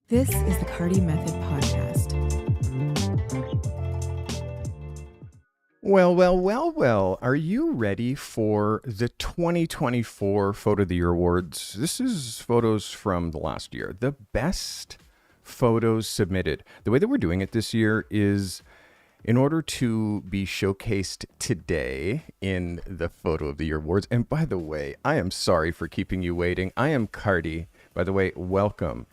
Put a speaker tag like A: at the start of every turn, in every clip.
A: This is the Carty Method Podcast.
B: Well. Are you ready for the 2024 Photo of the Year Awards? This is photos from the last year. The best photos submitted. The way that we're doing it this year is in order to be showcased today in the Photo of the Year Awards. And by the way, I am sorry for keeping you waiting. I am Carty. By the way, welcome.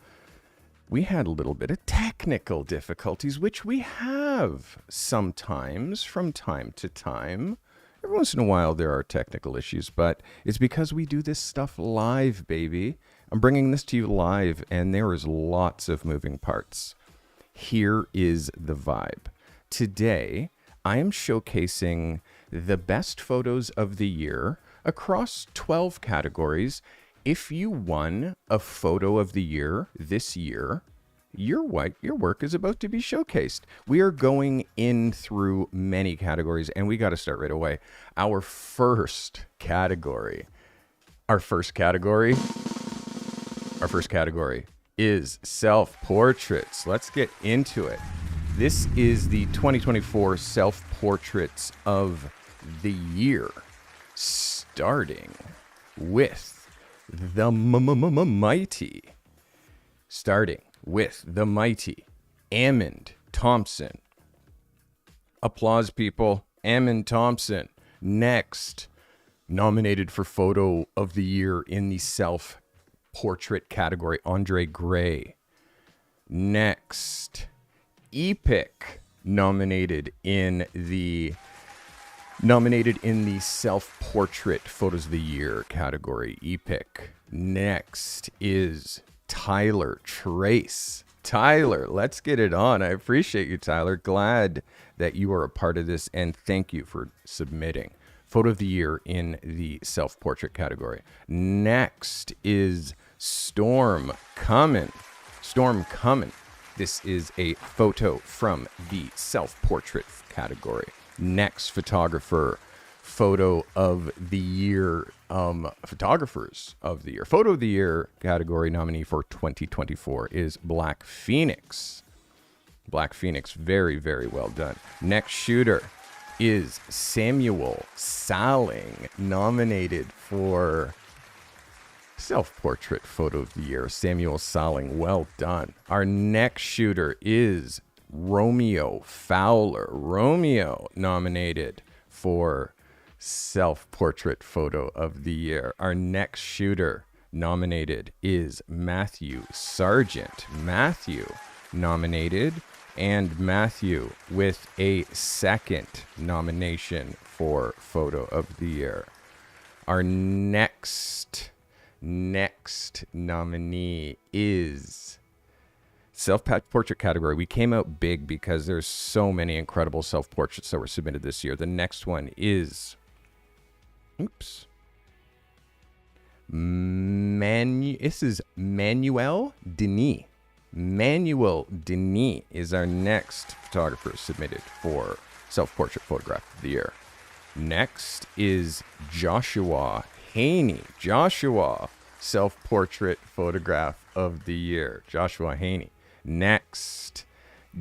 B: We had a little bit of technical difficulties, which we have sometimes from time to time. Every once in a while there are technical issues, but it's because we do this stuff live, baby. I'm bringing this to you live, and there is lots of moving parts. Here is the vibe. Today, I am showcasing the best photos of the year across 12 categories. If you won a photo of the year this year, your work is about to be showcased. We are going in through many categories, and we got to start right away. Our first category is self-portraits. Let's get into it. This is the 2024 self-portraits of the year, starting with the mighty Amond Thompson. Applause, people. Amond Thompson. Next, nominated for Photo of the Year in the self-portrait category, Andre Gray. Next, Epic, nominated in the self-portrait photos of the year category, Epic. Next is Tyler Trace. Tyler, let's get it on. I appreciate you, Tyler. Glad that you are a part of this, and thank you for submitting photo of the year in the self-portrait category. Next is Storm Cummin. This is a photo from the self-portrait category. Next photographer, photo of the year, photographers of the year. Photo of the year category nominee for 2024 is Black Phoenix. Black Phoenix, very, very well done. Next shooter is Samuel Salling, nominated for self-portrait photo of the year. Samuel Salling, well done. Our next shooter is Romeo Fowler. Romeo, nominated for self-portrait photo of the year. Our next shooter nominated is Matthew Sargent. Matthew nominated, and Matthew with a second nomination for photo of the year. Our next nominee is self-portrait category. We came out big because there's so many incredible self-portraits that were submitted this year. The next one is this is Manuel Denis. Manuel Denis is our next photographer submitted for self-portrait photograph of the year. Next is Joshua Haney. Joshua, self-portrait photograph of the year. Joshua Haney. Next,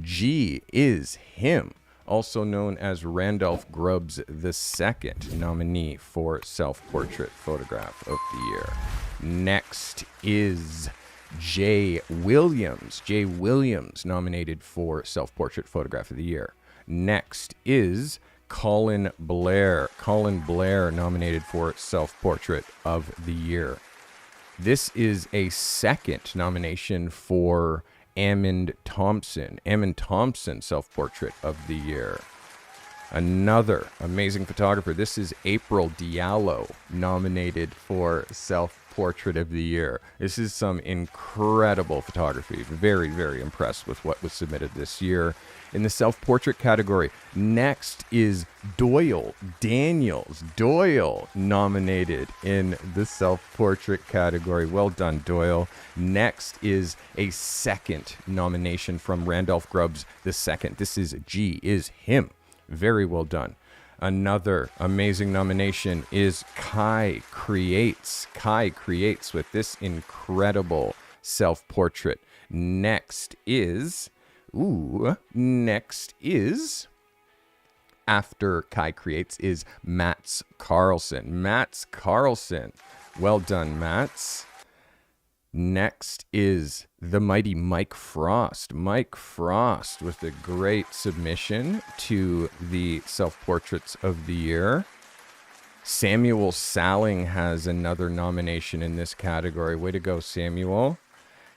B: G is him, also known as Randolph Grubbs II, nominee for self-portrait photograph of the year. Next is Jay Williams. Jay Williams, nominated for self-portrait photograph of the year. Next is Colin Blair. Colin Blair, nominated for self-portrait of the year. This is a second nomination for Amond Thompson. Amond Thompson, self-portrait of the year. Another amazing photographer. This is April Diallo, nominated for self-portrait of the year. This is some incredible photography. Very, very impressed with what was submitted this year in the self-portrait category. Next is Doyle Daniels. Doyle, nominated in the self-portrait category. Well done, Doyle. Next is a second nomination from Randolph Grubbs II. This is G is him. Very well done. Another amazing nomination is Kai Creates. Kai Creates with this incredible self-portrait. Next is, after Kai creates, is Mats Carlson. Mats Carlson. Well done, Mats. Next is the mighty Mike Frost. Mike Frost with a great submission to the self-portraits of the year. Samuel Salling has another nomination in this category. Way to go, Samuel.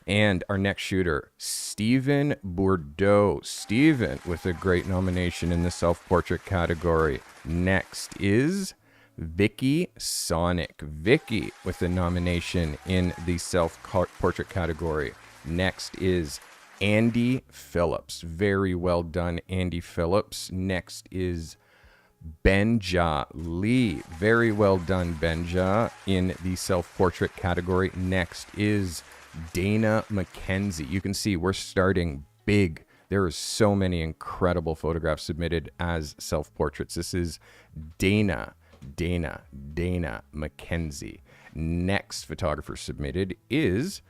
B: And our next shooter, Stephen Bourdeau. Stephen with a great nomination in the self-portrait category. Next is Vicky Sonic. Vicky with a nomination in the self-portrait category. Next is Andy Phillips. Very well done, Andy Phillips. Next is Benja Lee. Very well done, Benja, in the self-portrait category. Next is Dana McKenzie. You can see we're starting big. There are so many incredible photographs submitted as self-portraits. This is Dana McKenzie. Next photographer submitted is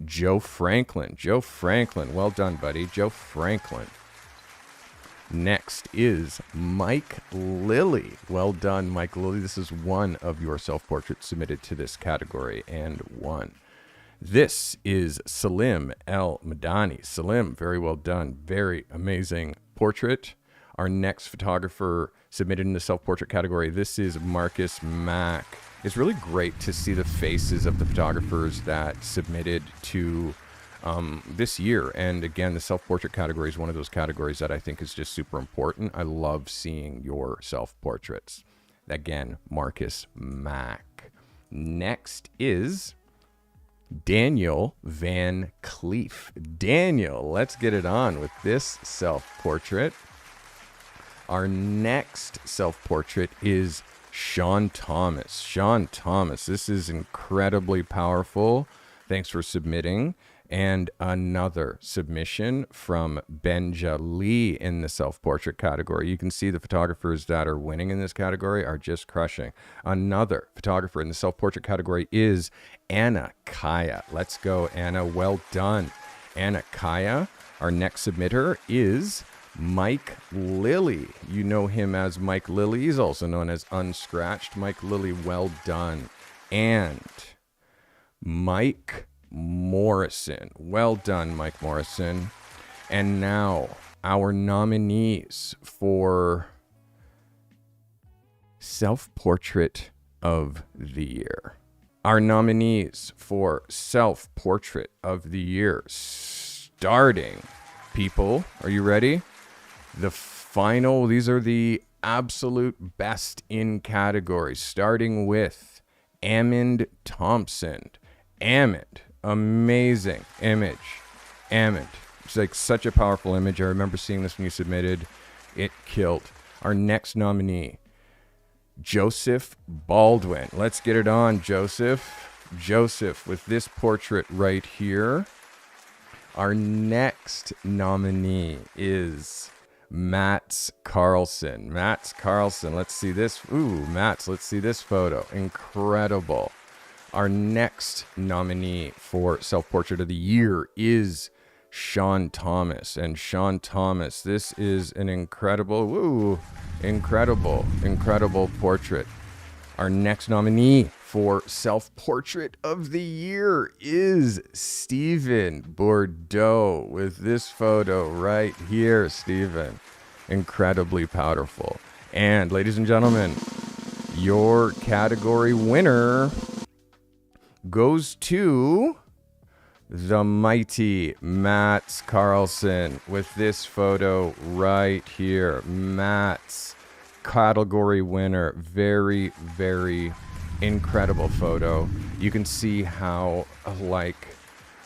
B: Joe Franklin. Joe Franklin. Well done, buddy. Joe Franklin. Next is Mike Lilly. Well done, Mike Lilly. This is one of your self-portraits submitted to this category and one. This is Salim El Madani. Salim, very well done. Very amazing portrait. Our next photographer submitted in the self-portrait category, this is Marcus Mack. It's really great to see the faces of the photographers that submitted to this year. And again, the self-portrait category is one of those categories that I think is just super important. I love seeing your self-portraits. Again, Marcus Mack. Next is Daniel Van Cleef. Daniel, let's get it on with this self-portrait. Our next self-portrait is Sean Thomas. Sean Thomas, this is incredibly powerful. Thanks for submitting. And another submission from Benja Lee in the self-portrait category. You can see the photographers that are winning in this category are just crushing. Another photographer in the self-portrait category is Anna Kaya. Let's go, Anna. Well done, Anna Kaya. Our next submitter is Mike Lilly. You know him as Mike Lilly. He's also known as Unscratched. Mike Lilly, well done. And Mike Morrison. Well done, Mike Morrison. And now our nominees for Self-Portrait of the Year. Our nominees for Self-Portrait of the Year. Starting, people, are you ready? The final, these are the absolute best in categories, starting with Amond Thompson. Amond, amazing image. Amond, it's like such a powerful image. I remember seeing this when you submitted. It killed. Our next nominee, Joseph Baldwin. Let's get it on, Joseph. Joseph with this portrait right here. Our next nominee is Mats Carlson. Mats Carlson, let's see this. Ooh, Mats, let's see this photo. Incredible. Our next nominee for Self-Portrait of the Year is Sean Thomas. And Sean Thomas, this is an incredible portrait. Our next nominee for Self-Portrait of the Year is Stephen Bourdeau with this photo right here, Stephen. Incredibly powerful. And ladies and gentlemen, your category winner goes to the mighty Mats Carlson with this photo right here. Mats, category winner. Very, very incredible photo. You can see how,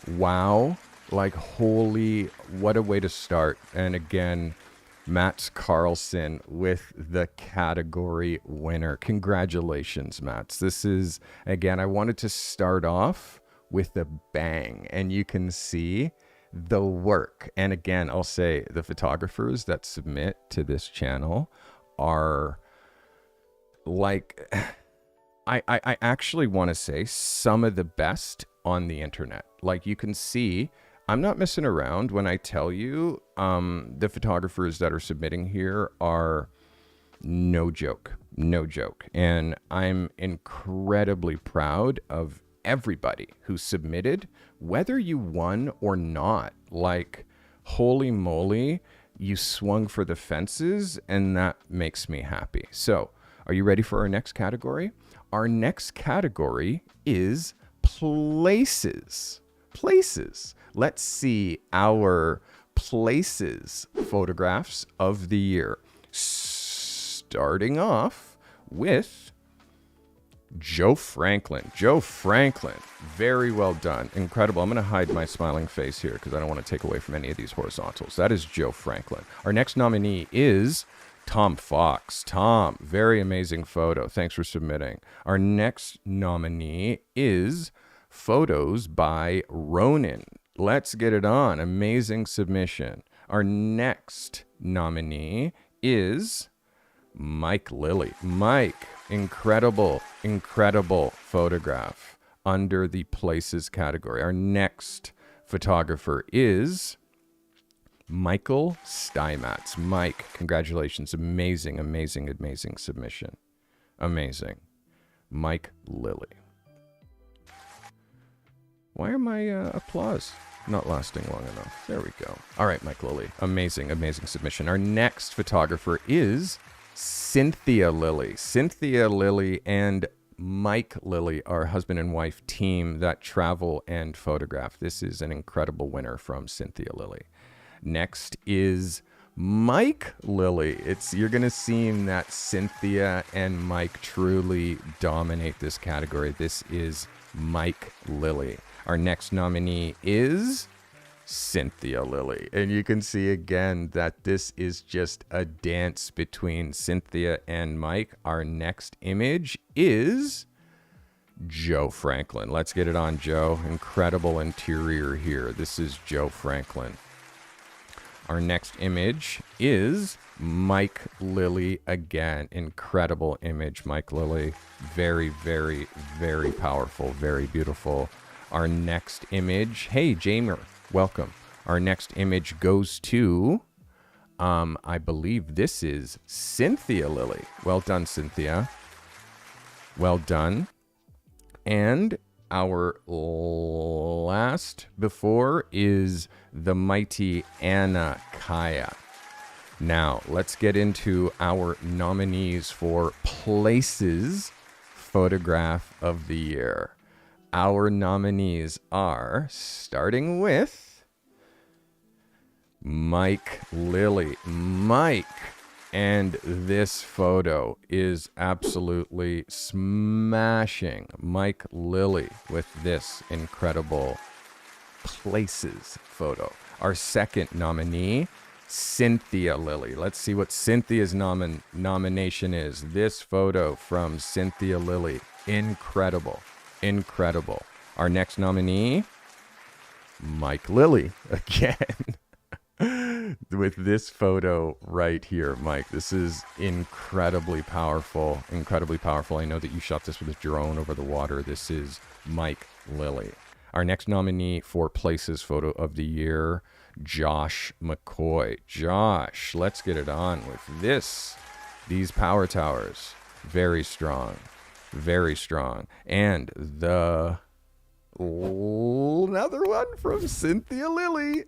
B: wow, holy, what a way to start. And again, Mats Carlson with the category winner. Congratulations, Mats. This is, again, I wanted to start off with a bang, and you can see the work. And again, I'll say the photographers that submit to this channel are I actually want to say some of the best on the internet. Like you can see, I'm not messing around when I tell you the photographers that are submitting here are no joke. And I'm incredibly proud of everybody who submitted, whether you won or not. Like, holy moly, you swung for the fences, and that makes me happy. So, are you ready for our next category? Our next category is places. Places. Let's see our places photographs of the year. Starting off with Joe Franklin. Joe Franklin, very well done. Incredible. I'm going to hide my smiling face here because I don't want to take away from any of these horizontals. That is Joe Franklin. Our next nominee is Tom Fox. Tom, very amazing photo. Thanks for submitting. Our next nominee is photos by Ronan. Let's get it on. Amazing submission. Our next nominee is Mike Lilly. Mike, incredible photograph under the places category. Our next photographer is Michael Steinmetz. Mike, congratulations. Amazing submission. Amazing. Mike Lilly. Why are my applause not lasting long enough? There we go. All right, Mike Lilly. Amazing submission. Our next photographer is Cynthia Lilly. Cynthia Lilly and Mike Lilly are husband and wife team that travel and photograph. This is an incredible winner from Cynthia Lilly. Next is Mike Lilly. You're going to see that Cynthia and Mike truly dominate this category. This is Mike Lilly. Our next nominee is Cynthia Lilly. And you can see again that this is just a dance between Cynthia and Mike. Our next image is Joe Franklin. Let's get it on, Joe. Incredible interior here. This is Joe Franklin. Our next image is Mike Lilly again. Incredible image, Mike Lilly. Very powerful, very beautiful. Our next image, hey, Jamer, welcome. Our next image goes to, I believe this is Cynthia Lilly. Well done, Cynthia. Well done. And our last before is the mighty Anna Kaya. Now, let's get into our nominees for Places Photograph of the Year. Our nominees are, starting with Mike Lilly. Mike, and this photo is absolutely smashing. Mike Lilly with this incredible Places photo. Our second nominee, Cynthia Lilly. Let's see what Cynthia's nomination is. This photo from Cynthia Lilly. Incredible. Our next nominee, Mike Lilly again. With this photo right here, Mike. This is incredibly powerful. I know that you shot this with a drone over the water. This is Mike Lilly. Our next nominee for Places Photo of the Year, Josh McCoy. Josh, let's get it on with this. These power towers, very strong. And another one from Cynthia Lilly.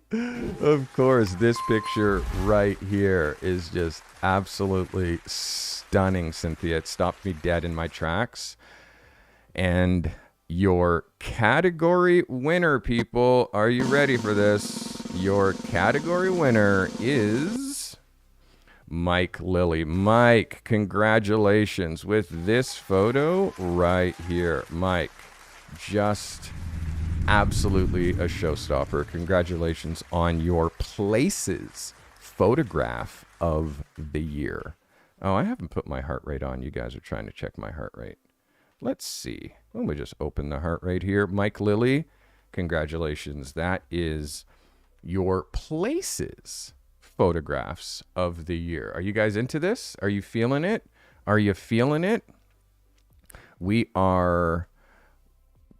B: Of course, this picture right here is just absolutely stunning, Cynthia. It stopped me dead in my tracks. And your category winner, people, are you ready for this? Your category winner is Mike Lilly. Mike, congratulations with this photo right here. Mike, just absolutely a showstopper. Congratulations on your Places Photograph of the Year. Oh, I haven't put my heart rate on. You guys are trying to check my heart rate. Let's see. Let me just open the heart rate here. Mike Lilly, congratulations. That is your Places Photographs of the Year. Are you guys into this? Are you feeling it? We are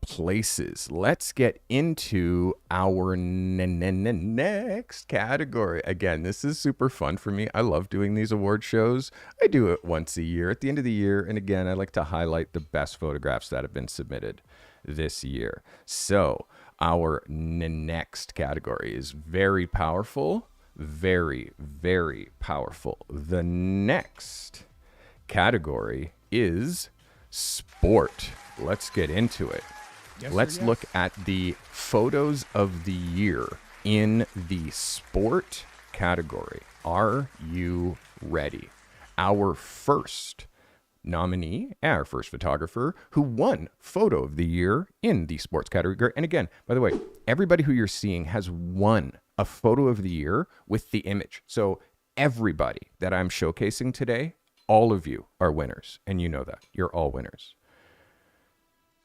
B: places. Let's get into our next category. Again, this is super fun for me. I love doing these award shows. I do it once a year at the end of the year. And again, I like to highlight the best photographs that have been submitted this year. So our next category is very powerful, very, very powerful. The next category is sport. Let's get into it. Let's look at the photos of the year in the sport category. Are you ready? Our first nominee, our first photographer who won photo of the year in the sports category. And again, by the way, everybody who you're seeing has won a photo of the year with the image. So everybody that I'm showcasing today, all of you are winners. And you know that. You're all winners.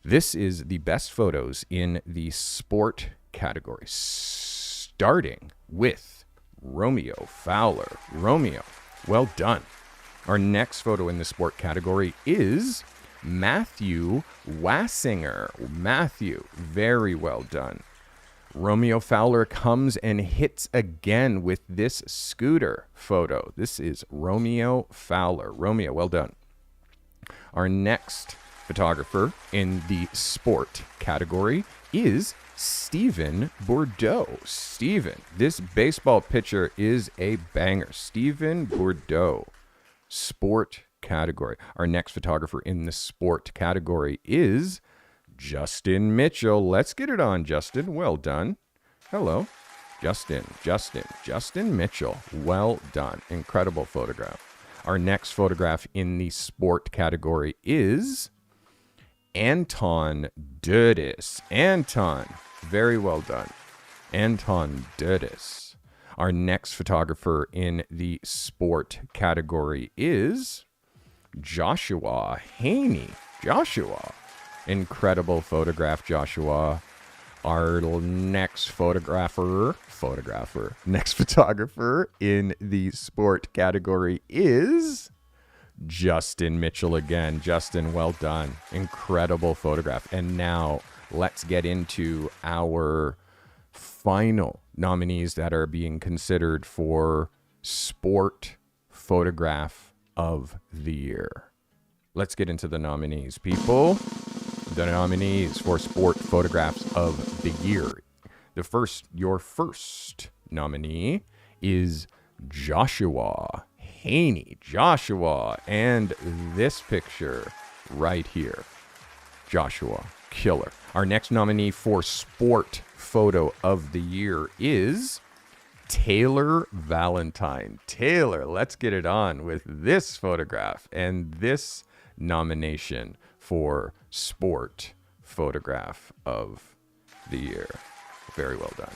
B: This is the best photos in the sport category, starting with Romeo Fowler. Romeo, well done. Our next photo in the sport category is Matthew Wassinger. Matthew, very well done. Romeo Fowler comes and hits again with this scooter photo. This is Romeo Fowler. Romeo, well done. Our next photographer in the sport category is Stephen Bordeaux. Stephen, this baseball pitcher is a banger. Stephen Bordeaux, sport category. Our next photographer in the sport category is Justin Mitchell. Let's get it on, Justin. Well done. Hello. Justin Mitchell. Well done. Incredible photograph. Our next photograph in the sport category is Anton Dudis. Anton, very well done. Anton Dudis. Our next photographer in the sport category is Joshua Haney. Joshua, incredible photograph, Joshua. Our next photographer in the sport category is Justin Mitchell again. Justin, well done. Incredible photograph. And now let's get into our final nominees that are being considered for sport photograph of the year. Let's get into the nominees, people. The nominees for sport photographs of the year. Your first nominee is Joshua Haney. Joshua, and this picture right here. Joshua, killer. Our next nominee for sport photo of the year is Taylor Valentine. Taylor, let's get it on with this photograph and this nomination for sport photograph of the year. Very well done.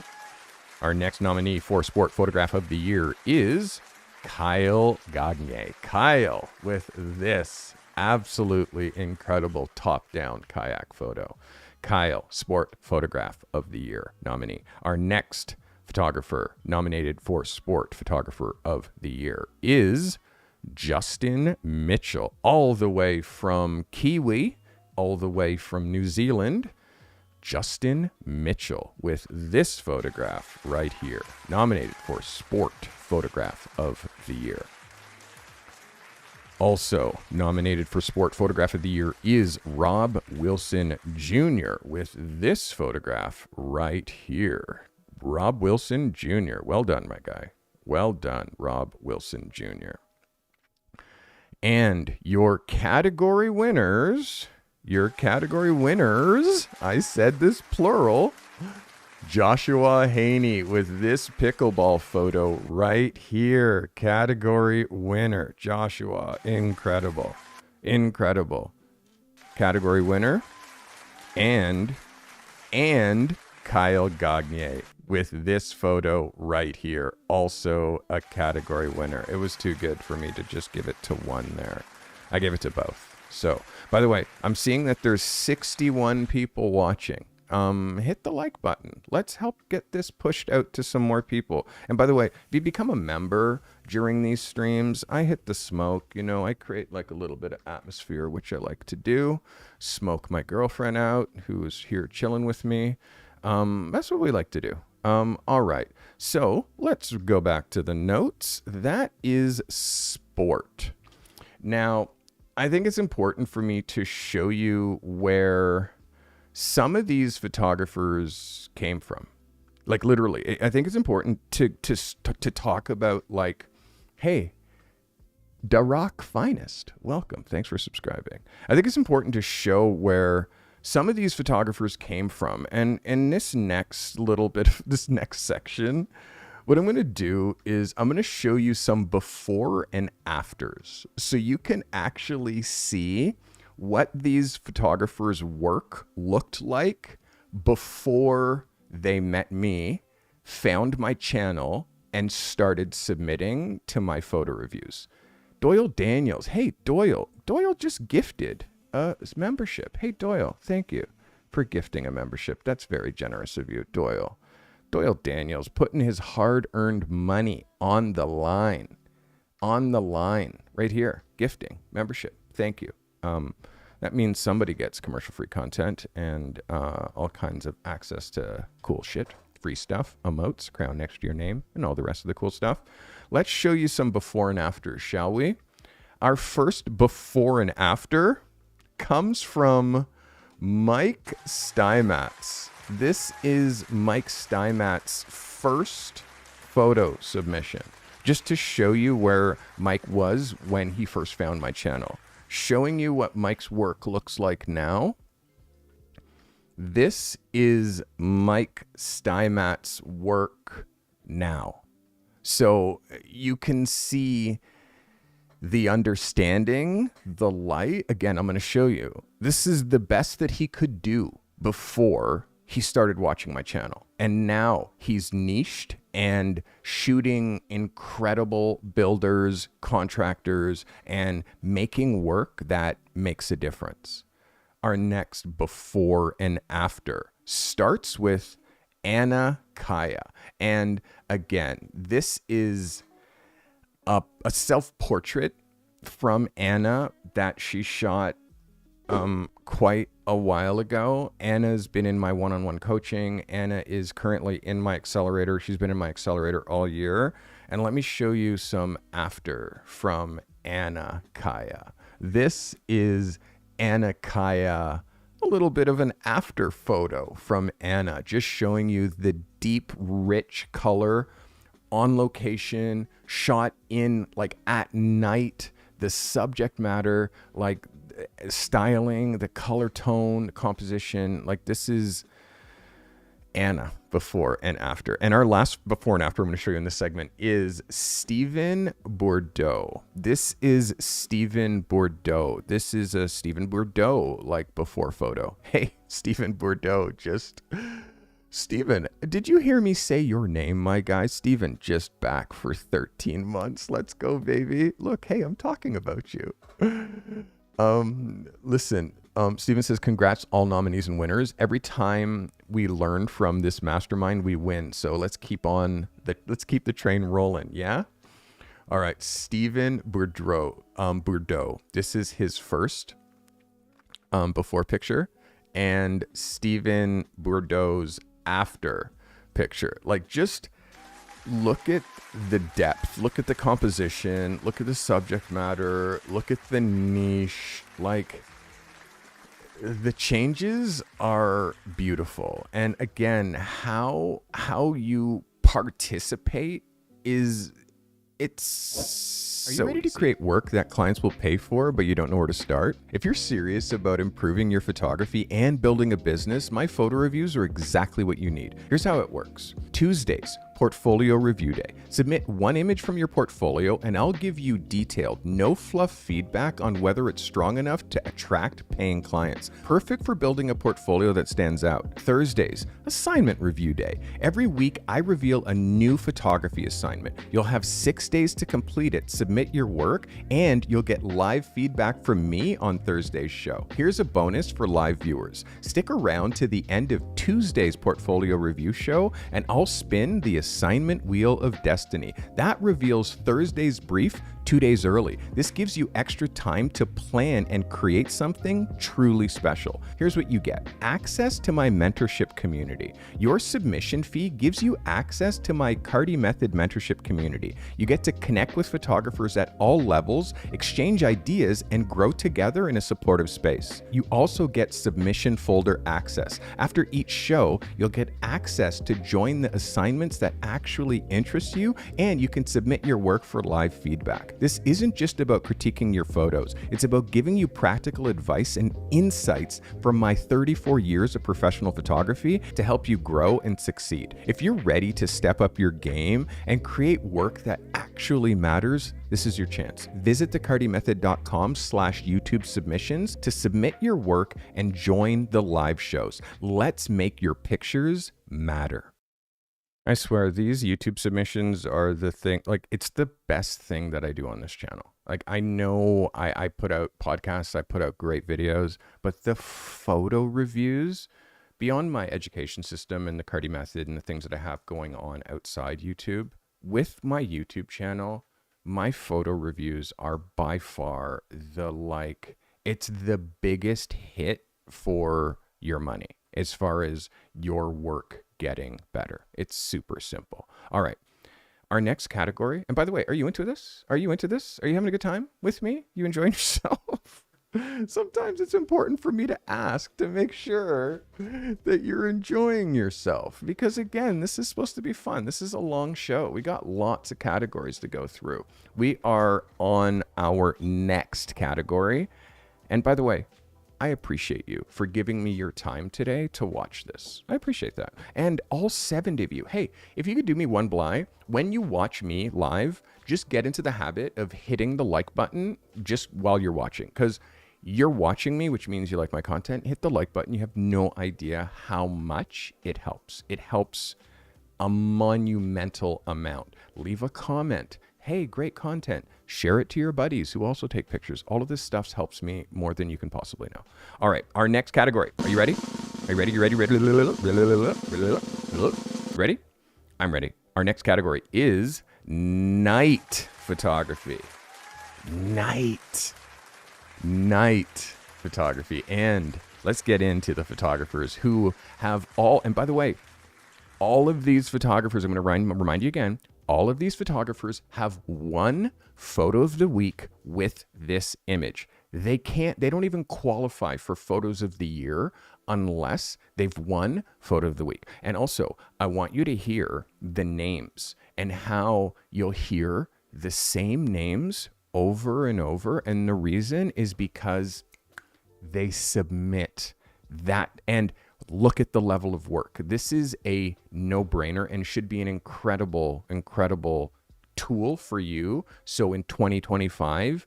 B: Our next nominee for sport photograph of the year is Kyle Gagne. Kyle with this absolutely incredible top-down kayak photo. Kyle, sport photograph of the year nominee. Our next photographer nominated for sport photographer of the year is Justin Mitchell, all the way from Kiwi, all the way from New Zealand. Justin Mitchell with this photograph right here, nominated for sport photograph of the year. Also nominated for sport photograph of the year is Rob Wilson Jr. with this photograph right here. Rob Wilson Jr. Well done, my guy. Well done, Rob Wilson Jr. And your category winners, I said this plural, Joshua Haney with this pickleball photo right here. Category winner, Joshua. Incredible. Category winner. And Kyle Gagne with this photo right here. Also a category winner. It was too good for me to just give it to one there. I gave it to both. So, by the way, I'm seeing that there's 61 people watching. hit the like button. Let's help get this pushed out to some more people. And by the way, if you become a member during these streams, I hit the smoke. You know, I create like a little bit of atmosphere, which I like to do. Smoke my girlfriend out, who is here chilling with me. That's what we like to do. All right. So let's go back to the notes. That is sport. Now, I think it's important for me to show you where some of these photographers came from. Like literally, I think it's important to talk about like, hey, Da Rock Finest, welcome. Thanks for subscribing. I think it's important to show where some of these photographers came from. And in this next little bit, this next section, what I'm going to do is I'm going to show you some before and afters so you can actually see what these photographers' work looked like before they met me, found my channel, and started submitting to my photo reviews. Doyle Daniels. Hey, Doyle. Doyle just gifted a membership. Hey, Doyle, thank you for gifting a membership. That's very generous of you, Doyle. Doyle Daniels putting his hard-earned money on the line. On the line. Right here. Gifting. Membership. Thank you. That means somebody gets commercial-free content and all kinds of access to cool shit, free stuff, emotes, crown next to your name, and all the rest of the cool stuff. Let's show you some before and afters, shall we? Our first before and after comes from Mike Steinmetz. This is Mike Steinmetz's first photo submission, just to show you where Mike was when he first found my channel. Showing you what Mike's work looks like now. This is Mike Steinmetz's work now. So you can see the understanding, the light. Again, I'm going to show you. This is the best that he could do before he started watching my channel. And now he's niched and shooting incredible builders, contractors, and making work that makes a difference. Our next before and after starts with Anna Kaya. And again, this is a self-portrait from Anna that she shot quite a while ago. Anna's been in my one-on-one coaching. Anna is currently in my accelerator. She's been in my accelerator all year. And let me show you some after from Anna Kaya. This is Anna Kaya, a little bit of an after photo from Anna, just showing you the deep, rich color on location, shot in like at night, the subject matter, like styling, the color tone, composition. Like this is Anna before and after. And our last before and after I'm going to show you in this segment is Stephen Bordeaux. This is Stephen Bordeaux. This is a Stephen Bordeaux like before photo. Hey, Stephen Bordeaux, just... Stephen, did you hear me say your name, my guy? Stephen, just back for 13 months. Let's go, baby. Look, hey, I'm talking about you. Listen, Stephen says, congrats, all nominees and winners. Every time we learn from this mastermind, we win. So let's keep the train rolling. Yeah. All right. Stephen Bordeaux. This is his first before picture, and Stephen Bordeaux's after picture. Like, just look at the depth, look at the composition, look at the subject matter, look at the niche. Like, the changes are beautiful. And again, how you participate is, Are you ready to create work that clients will pay for, but you don't know where to start? If you're serious about improving your photography and building a business, my photo reviews are exactly what you need. Here's how it works. Tuesdays, Portfolio Review Day. Submit one image from your portfolio and I'll give you detailed, no fluff feedback on whether it's strong enough to attract paying clients. Perfect for building a portfolio that stands out. Thursdays, Assignment Review Day. Every week I reveal a new photography assignment. You'll have 6 days to complete it, submit your work, and you'll get live feedback from me on Thursday's show. Here's a bonus for live viewers. Stick around to the end of Tuesday's portfolio review show and I'll spin the assignment wheel of destiny. That reveals Thursday's brief 2 days early. This gives you extra time to plan and create something truly special. Here's what you get. Access to my mentorship community. Your submission fee gives you access to my Carte Method mentorship community. You get to connect with photographers at all levels, exchange ideas, and grow together in a supportive space. You also get submission folder access. After each show, you'll get access to join the assignments that actually interest you, and you can submit your work for live feedback. This isn't just about critiquing your photos. It's about giving you practical advice and insights from my 34 years of professional photography to help you grow and succeed. If you're ready to step up your game and create work that actually matters, this is your chance. Visit thecartemethod.com/YouTube submissions to submit your work and join the live shows. Let's make your pictures matter. I swear, these YouTube submissions are the thing, like, it's the best thing that I do on this channel. Like, I know I put out podcasts, I put out great videos, but the photo reviews, beyond my education system and the Carte Method and the things that I have going on outside YouTube, with my YouTube channel, my photo reviews are by far it's the biggest hit for your money as far as your work getting better. It's super simple. All right. Our next category, and by the way, are you into this? Are you into this? Are you having a good time with me? You enjoying yourself? Sometimes it's important for me to ask to make sure that you're enjoying yourself, because again, this is supposed to be fun. This is a long show. We got lots of categories to go through. We are on our next category. And by the way, I appreciate you for giving me your time today to watch this. I appreciate that. And all 70 of you, hey, if you could do me one blind, when you watch me live, just get into the habit of hitting the like button just while you're watching, because you're watching me, which means you like my content. Hit the like button. You have no idea how much it helps. It helps a monumental amount. Leave a comment. Hey, great content. Share it to your buddies who also take pictures. All of this stuff helps me more than you can possibly know. All right, our next category. Are you ready? Are you ready? You ready? Ready? I'm ready. Our next category is night photography. Night photography. And let's get into the photographers who have all, and by the way, all of these photographers, I'm going to remind you again, all of these photographers have one photo of the week with this image. They don't even qualify for photos of the year unless they've won photo of the week. And also, I want you to hear the names and how you'll hear the same names over and over. And the reason is because they submit that, and look at the level of work. This is a no-brainer and should be an incredible tool for you. So in 2025,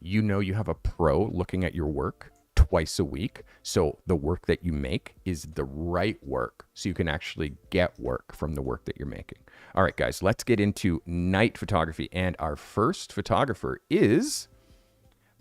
B: you know you have a pro looking at your work twice a week. So the work that you make is the right work. So you can actually get work from the work that you're making. All right, guys, let's get into night photography. And our first photographer is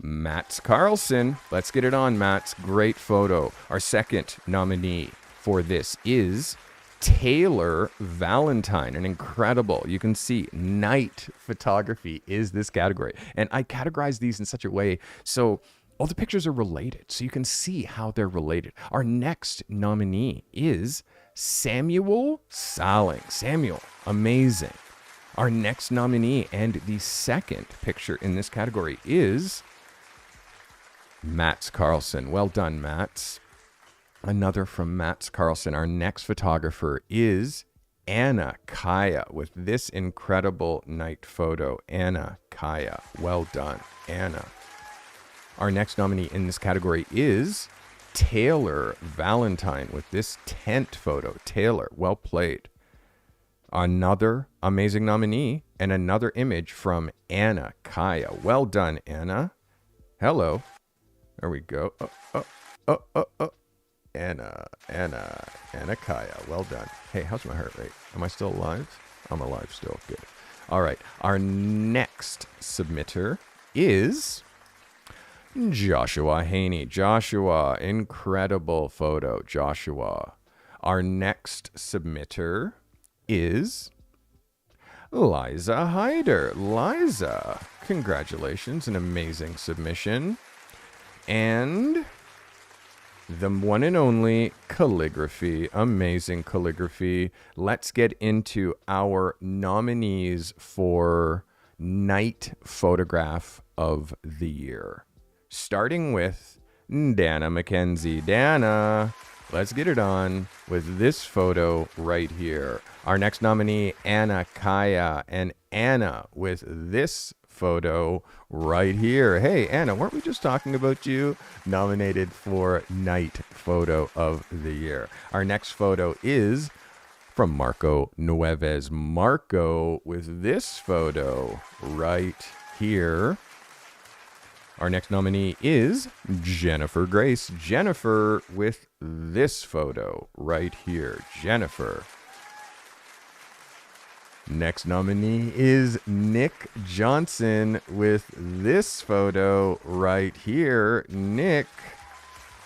B: Mats Carlson. Let's get it on, Mats. Great photo. Our second nominee for this is Taylor Valentine. An incredible, you can see night photography is this category. And I categorize these in such a way so all the pictures are related, so you can see how they're related. Our next nominee is Samuel Saling. Samuel, amazing. Our next nominee and the second picture in this category is Mats Carlson. Well done, Mats. Another from Mats Carlson. Our next photographer is Anna Kaya with this incredible night photo. Anna Kaya. Well done, Anna. Our next nominee in this category is Taylor Valentine with this tent photo. Taylor, well played. Another amazing nominee and another image from Anna Kaya. Well done, Anna. Hello. There we go. Anna Kaya. Well done. Hey, how's my heart rate? Am I still alive? I'm alive still. Good. All right. Our next submitter is Joshua Haney. Joshua, incredible photo. Joshua. Our next submitter is Liza Hyder. Liza, congratulations, an amazing submission. And the one and only calligraphy, amazing calligraphy. Let's get into our nominees for Night Photograph of the Year. Starting with Dana McKenzie. Dana, let's get it on with this photo right here. Our next nominee, Anna Kaya, and Anna with this photo right here. Hey, Anna, weren't we just talking about you? Nominated for Night Photo of the Year. Our next photo is from Marco Nueves. Marco with this photo right here. Our next nominee is Jennifer Grace. Jennifer with this photo right here. Jennifer. Next nominee is Nick Johnson with this photo right here. Nick.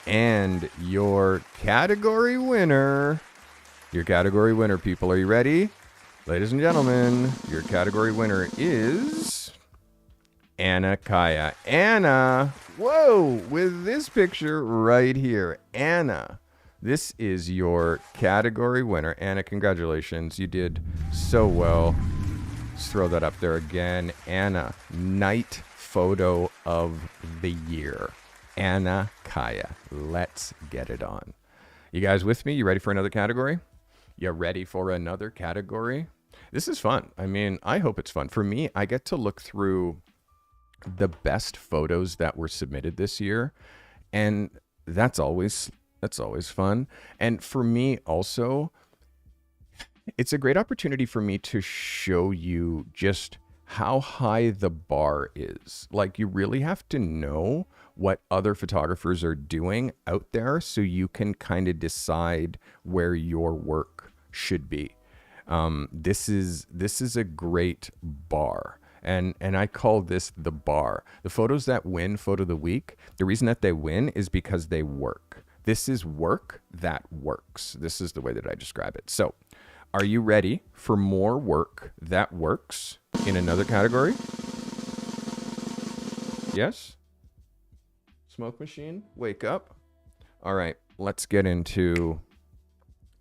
B: And your category winner, people, are you ready? Ladies and gentlemen, your category winner is Anna Kaya. Anna, whoa, with this picture right here. Anna, this is your category winner. Anna, congratulations. You did so well. Let's throw that up there again. Anna, Night Photo of the Year. Anna Kaya. Let's get it on. You guys with me? You ready for another category? You ready for another category? This is fun. I mean, I hope it's fun. For me, I get to look through the best photos that were submitted this year, and that's always fun. And for me also, it's a great opportunity for me to show you just how high the bar is. Like, you really have to know what other photographers are doing out there so you can kind of decide where your work should be. This is a great bar. And I call this the bar. The photos that win Photo of the Week, the reason that they win is because they work. This is work that works. This is the way that I describe it. So, are you ready for more work that works in another category? Yes? Smoke machine, wake up. All right, let's get into...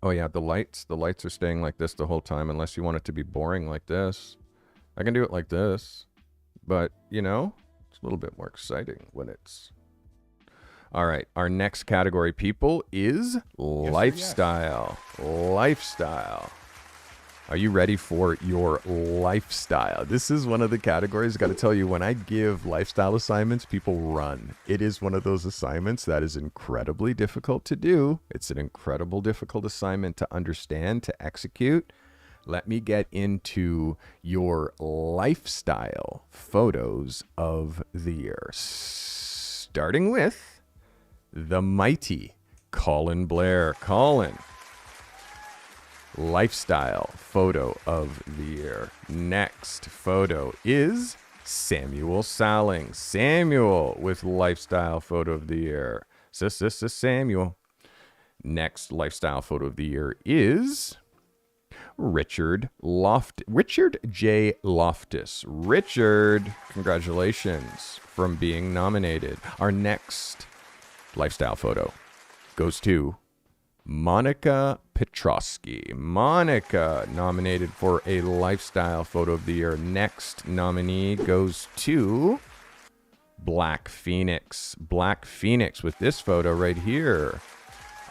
B: Oh yeah, the lights. The lights are staying like this the whole time unless you want it to be boring like this. I can do it like this, but, you know, it's a little bit more exciting when it's... All right, our next category, people, is lifestyle. Yes. Lifestyle. Are you ready for your lifestyle? This is one of the categories. Got to tell you, when I give lifestyle assignments, people run. It is one of those assignments that is incredibly difficult to do. It's an incredible difficult assignment to understand, to execute. Let me get into your lifestyle photos of the year. Starting with the mighty Colin Blair. Colin. Lifestyle photo of the year. Next photo is Samuel Salling. Samuel with lifestyle photo of the year. Samuel. Next lifestyle photo of the year is Richard J. Loftus. Richard, congratulations from being nominated. Our next lifestyle photo goes to Monica Petrosky. Monica, nominated for a lifestyle photo of the year. Next nominee goes to Black Phoenix. Black Phoenix with this photo right here.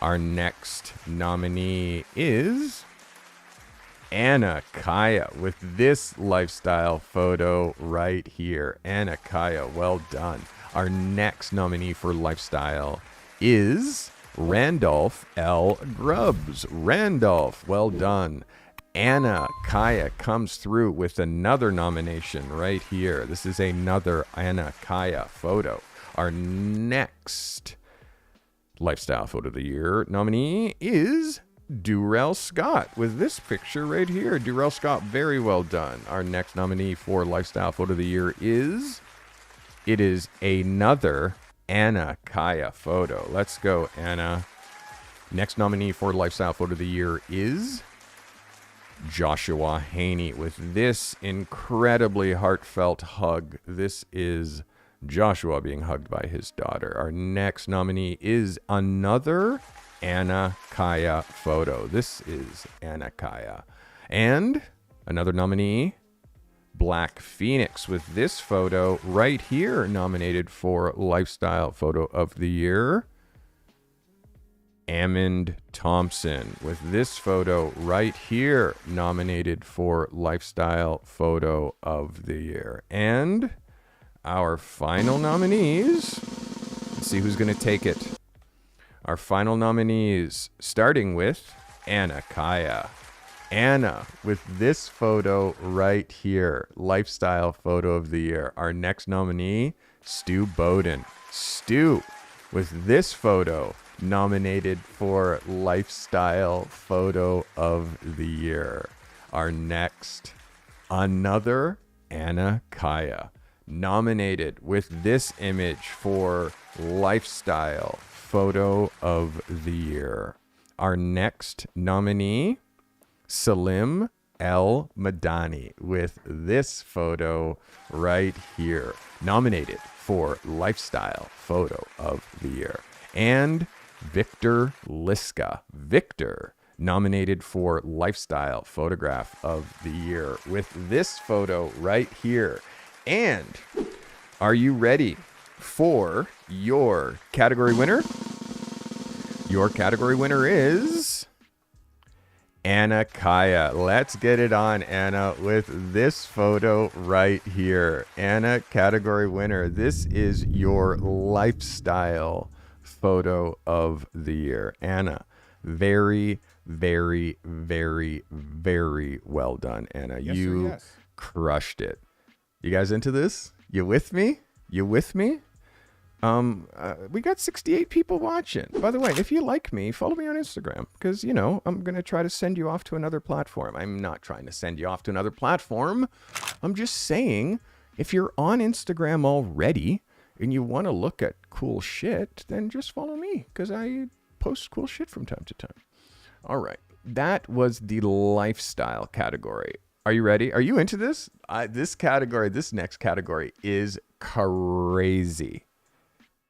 B: Our next nominee is Anna Kaya with this lifestyle photo right here. Anna Kaya, well done. Our next nominee for lifestyle is Randolph L. Grubbs. Randolph, well done. Anna Kaya comes through with another nomination right here. This is another Anna Kaya photo. Our next Lifestyle Photo of the Year nominee is Durrell Scott with this picture right here. Durrell Scott, very well done. Our next nominee for Lifestyle Photo of the Year is another Anna Kaya photo. Let's go, Anna. Next nominee for Lifestyle Photo of the Year is Joshua Haney with this incredibly heartfelt hug. This is Joshua being hugged by his daughter. Our next nominee is another Anna Kaya photo. This is Anna Kaya. And another nominee, Black Phoenix, with this photo right here, nominated for Lifestyle Photo of the Year. Amond Thompson with this photo right here, nominated for Lifestyle Photo of the Year. And our final nominees, let's see who's going to take it. Our final nominees, starting with Anna Kaya. Anna with this photo right here, Lifestyle Photo of the Year. Our next nominee, Stu Bowden. Stu with this photo, nominated for Lifestyle Photo of the Year. Our next, another Anna Kaya, nominated with this image for Lifestyle Photo of the Year. Our next nominee, Salim El Madani, with this photo right here, nominated for Lifestyle Photo of the Year. And Victor Liska. Victor, nominated for Lifestyle Photograph of the Year with this photo right here. And are you ready for your category winner? Your category winner is Anna Kaya. Let's get it on, Anna, with this photo right here. Anna, category winner. This is your Lifestyle Photo of the Year. Anna, very, very, very, very well done, Anna.
C: Yes,
B: you
C: sir, yes.
B: crushed it. You guys into this? You with me? You with me? We got 68 people watching. By the way, if you like me, follow me on Instagram, because, you know, I'm going to try to send you off to another platform. I'm not trying to send you off to another platform. I'm just saying, if you're on Instagram already and you want to look at cool shit, then just follow me, because I post cool shit from time to time. All right. That was the lifestyle category. Are you ready? Are you into this? This next category is crazy.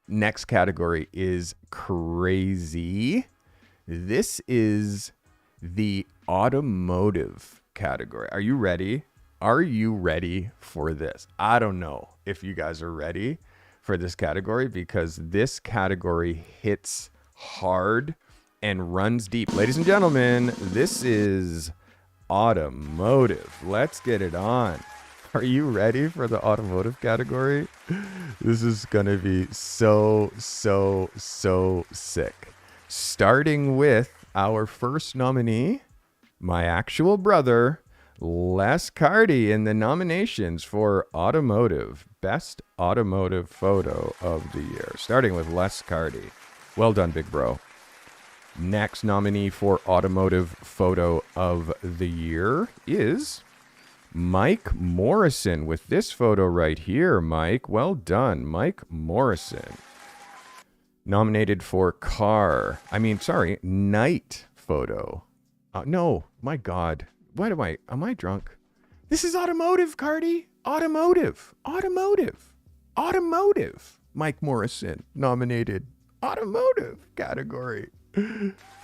B: Next category is crazy. This is the automotive category. Are you ready? Are you ready for this? I don't know if you guys are ready for this category, because this category hits hard and runs deep. Ladies and gentlemen, this is automotive. Let's get it on. Are you ready for the automotive category? This is going to be so sick. Starting with our first nominee, my actual brother, Les Carty, in the nominations for automotive, best automotive photo of the year. Starting with Les Carty. Well done, big bro. Next nominee for automotive photo of the year is Mike Morrison with this photo right here. Mike, well done. Mike Morrison. Nominated for night photo. No, my God. Am I drunk? This is automotive, Carty. Automotive. Mike Morrison nominated automotive category.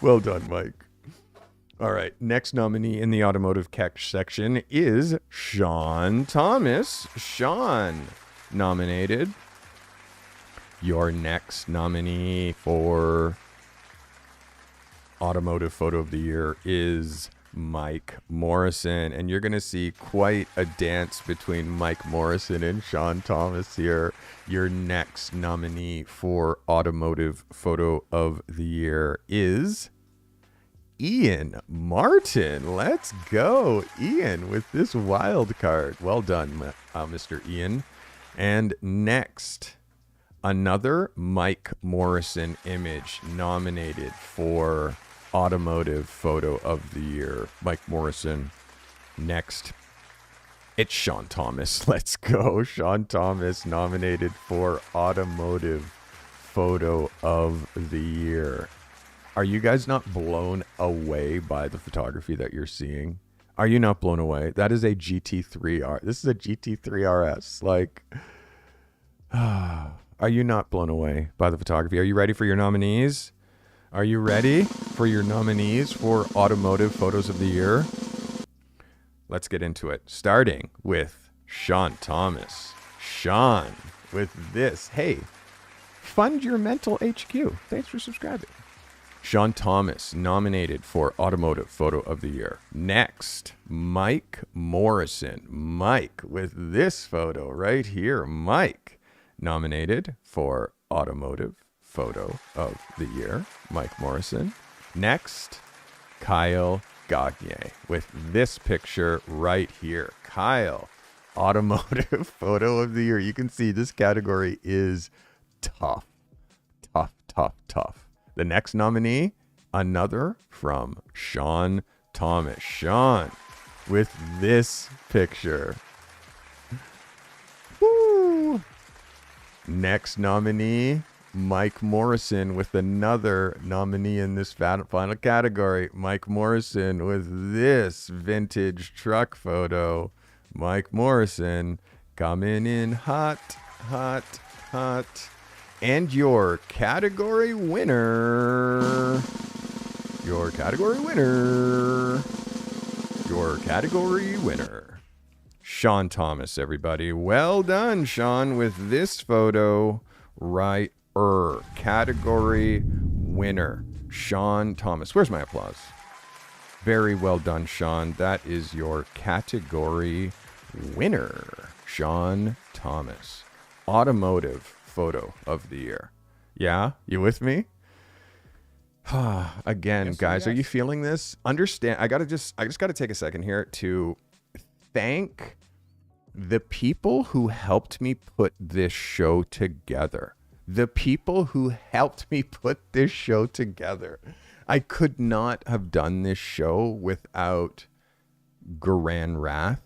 B: Well done, Mike. All right, next nominee in the automotive section is Sean Thomas. Sean nominated. Your next nominee for automotive photo of the year is Mike Morrison. And you're going to see quite a dance between Mike Morrison and Sean Thomas here. Your next nominee for automotive photo of the year is Ian Martin. Let's go, Ian, with this wild card. Well done, Mr. Ian. And next, another Mike Morrison image nominated for Automotive Photo of the Year. Mike Morrison. Next, it's Sean Thomas. Let's go. Sean Thomas nominated for Automotive Photo of the Year. Are you guys not blown away by the photography that you're seeing? Are you not blown away? That is a GT3R. This is a GT3 RS. Like, are you not blown away by the photography? Are you ready for your nominees? Are you ready for your nominees for Automotive Photos of the Year? Let's get into it. Starting with Sean Thomas. Sean, with this. Hey, fund your mental HQ. Thanks for subscribing. Sean Thomas, nominated for Automotive Photo of the Year. Next, Mike Morrison. Mike, with this photo right here. Mike, nominated for Automotive Photo of the Year. Mike Morrison. Next, Kyle Gagne, with this picture right here. Kyle, Automotive Photo of the Year. You can see this category is tough. The next nominee, another from Sean Thomas. Sean, with this picture. Woo! Next nominee, Mike Morrison, with another nominee in this final category. Mike Morrison with this vintage truck photo. Mike Morrison coming in hot. And your category winner. Sean Thomas, everybody. Well done, Sean, with this photo right. Category winner, Sean Thomas. Where's my applause? Very well done, Sean. That is your category winner, Sean Thomas. Automotive Photo of the Year. Yeah, you with me? Again, yes, guys, are you feeling this? Understand, I just got to take a second here to thank the people who helped me put this show together. I could not have done this show without Garan Rath.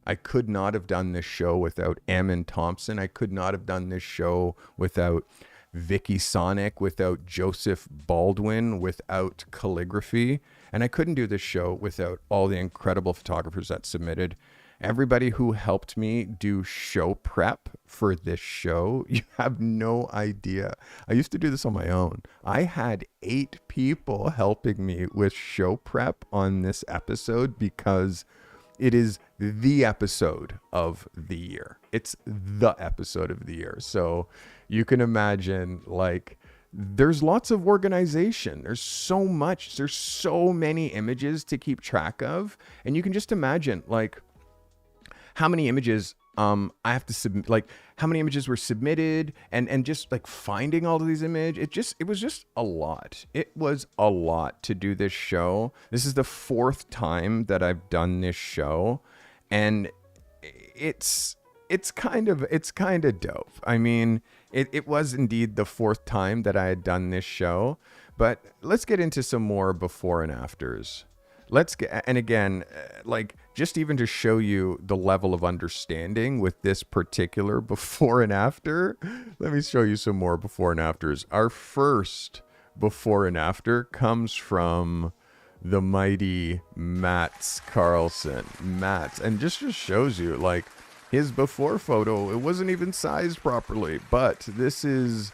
B: I could not have done this show without Ammon Thompson. I could not have done this show without Vicky Sonic, without Joseph Baldwin, without Calligraphy. And I couldn't do this show without all the incredible photographers that submitted. Everybody who helped me do show prep for this show, you have no idea. I used to do this on my own. I had 8 people helping me with show prep on this episode because it is the episode of the year. It's the episode of the year. So you can imagine, like, there's lots of organization. There's so much. There's so many images to keep track of. And you can just imagine, like, how many images I have to submit, like how many images were submitted, and just like finding all of these images. It was just a lot. It was a lot to do this show. This is the 4th time that I've done this show, and it's kind of dope. I mean, it was indeed the 4th time that I had done this show, but let's get into some more before and afters. And again, like, just even to show you the level of understanding with this particular before and after, let me show you some more before and afters. Our first before and after comes from the mighty Mats Carlson. And just shows you, like, his before photo, it wasn't even sized properly, but this is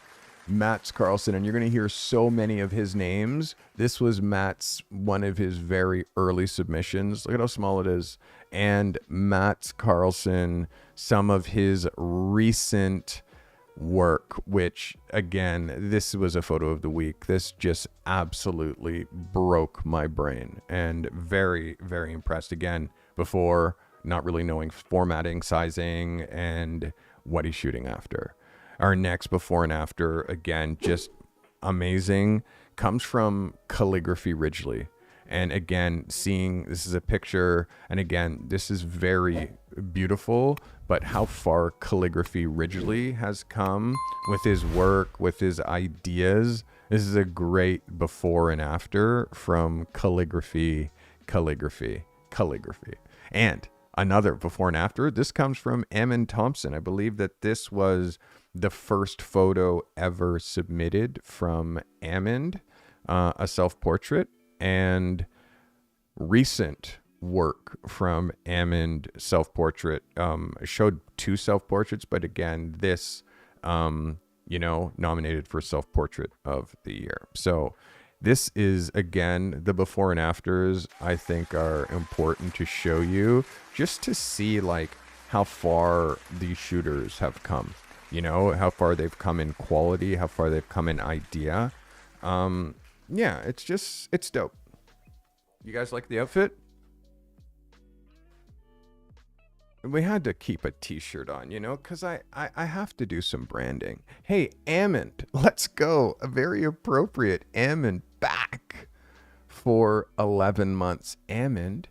B: Mats Carlson, and you're going to hear so many of his names. This was Mats, one of his very early submissions. Look at how small it is. And Mats Carlson, some of his recent work, which, again, this was a photo of the week. This just absolutely broke my brain, and very, very impressed. Again, before, not really knowing formatting, sizing, and what he's shooting after. Our next before and after, again, just amazing, comes from Calligraphy Ridgely. And again, seeing this is a picture, and again, this is very beautiful, but how far calligraphy Ridgely has come with his work, with his ideas. This is a great before and after from calligraphy. And another before and after, this comes from Eamon Thompson. I believe that this was the first photo ever submitted from Eamon, a self-portrait, and recent work from Eamon self-portrait. Showed 2 self-portraits, but again, this, nominated for self-portrait of the year. So this is, again, the before and afters I think are important to show you, just to see like how far these shooters have come, how far they've come in quality, how far they've come in idea. Yeah, it's dope. You guys like the outfit? We had to keep a t-shirt on, because I have to do some branding. Hey, Eamon, let's go. A very appropriate Eamon back for 11 months. Eamon,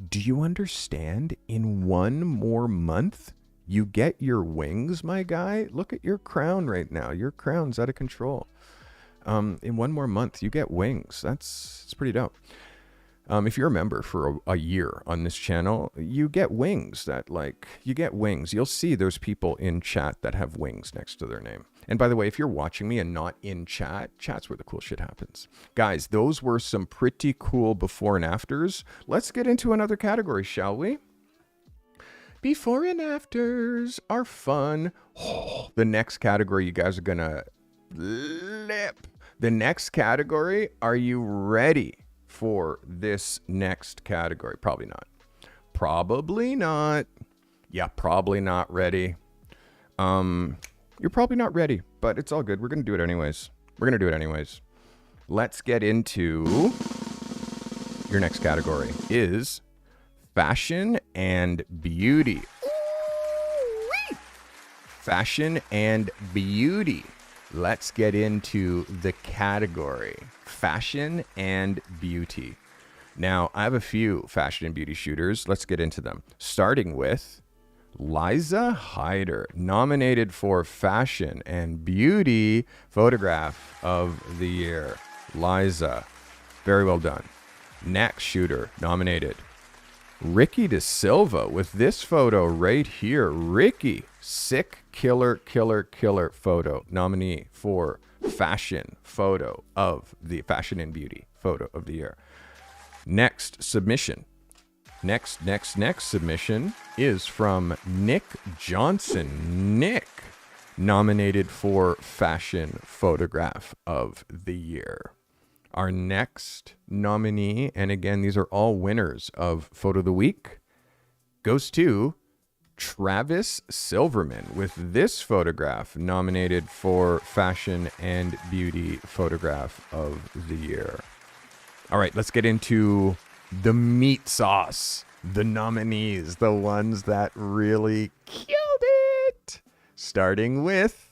B: do you understand? In 1 more month, you get your wings, my guy. Look at your crown right now. Your crown's out of control. In 1 more month, you get wings. It's pretty dope. If you're a member for a year on this channel, you get wings You'll see those people in chat that have wings next to their name. And by the way, if you're watching me and not in chat's where the cool shit happens. Guys, those were some pretty cool before and afters. Let's get into another category, shall we? Before and afters are fun. The next category, you guys are gonna lip. The next category, are you ready for this next category? Probably not. Yeah, probably not ready. You're probably not ready, but it's all good. We're gonna do it anyways. Let's get into your next category is fashion and beauty. Ooh-wee. Fashion and beauty. Let's get into the category fashion and beauty. Now, I have a few fashion and beauty shooters. Let's get into them. Starting with Liza Hyder, nominated for fashion and beauty photograph of the year. Liza, very well done. Next shooter nominated, Ricky De Silva, with this photo right here. Ricky, sick, killer photo, nominee for fashion photo of the fashion and beauty photo of the year. Next submission is from Nick Johnson. Nick, nominated for fashion photograph of the year. Our next nominee, and again, these are all winners of Photo of the Week, goes to Travis Silverman, with this photograph nominated for fashion and beauty photograph of the year. All right, let's get into the meat sauce, the nominees, the ones that really killed it. Starting with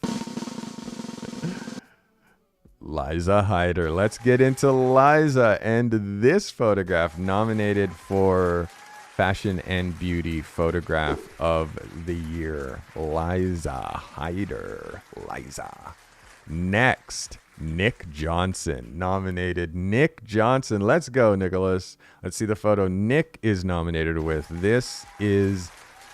B: Liza Hyder. Let's get into Liza and this photograph nominated for fashion and beauty photograph of the year. Liza Hyder. Liza. Next, Nick Johnson, nominated. Nick Johnson. Let's go, Nicholas. Let's see the photo Nick is nominated with. This is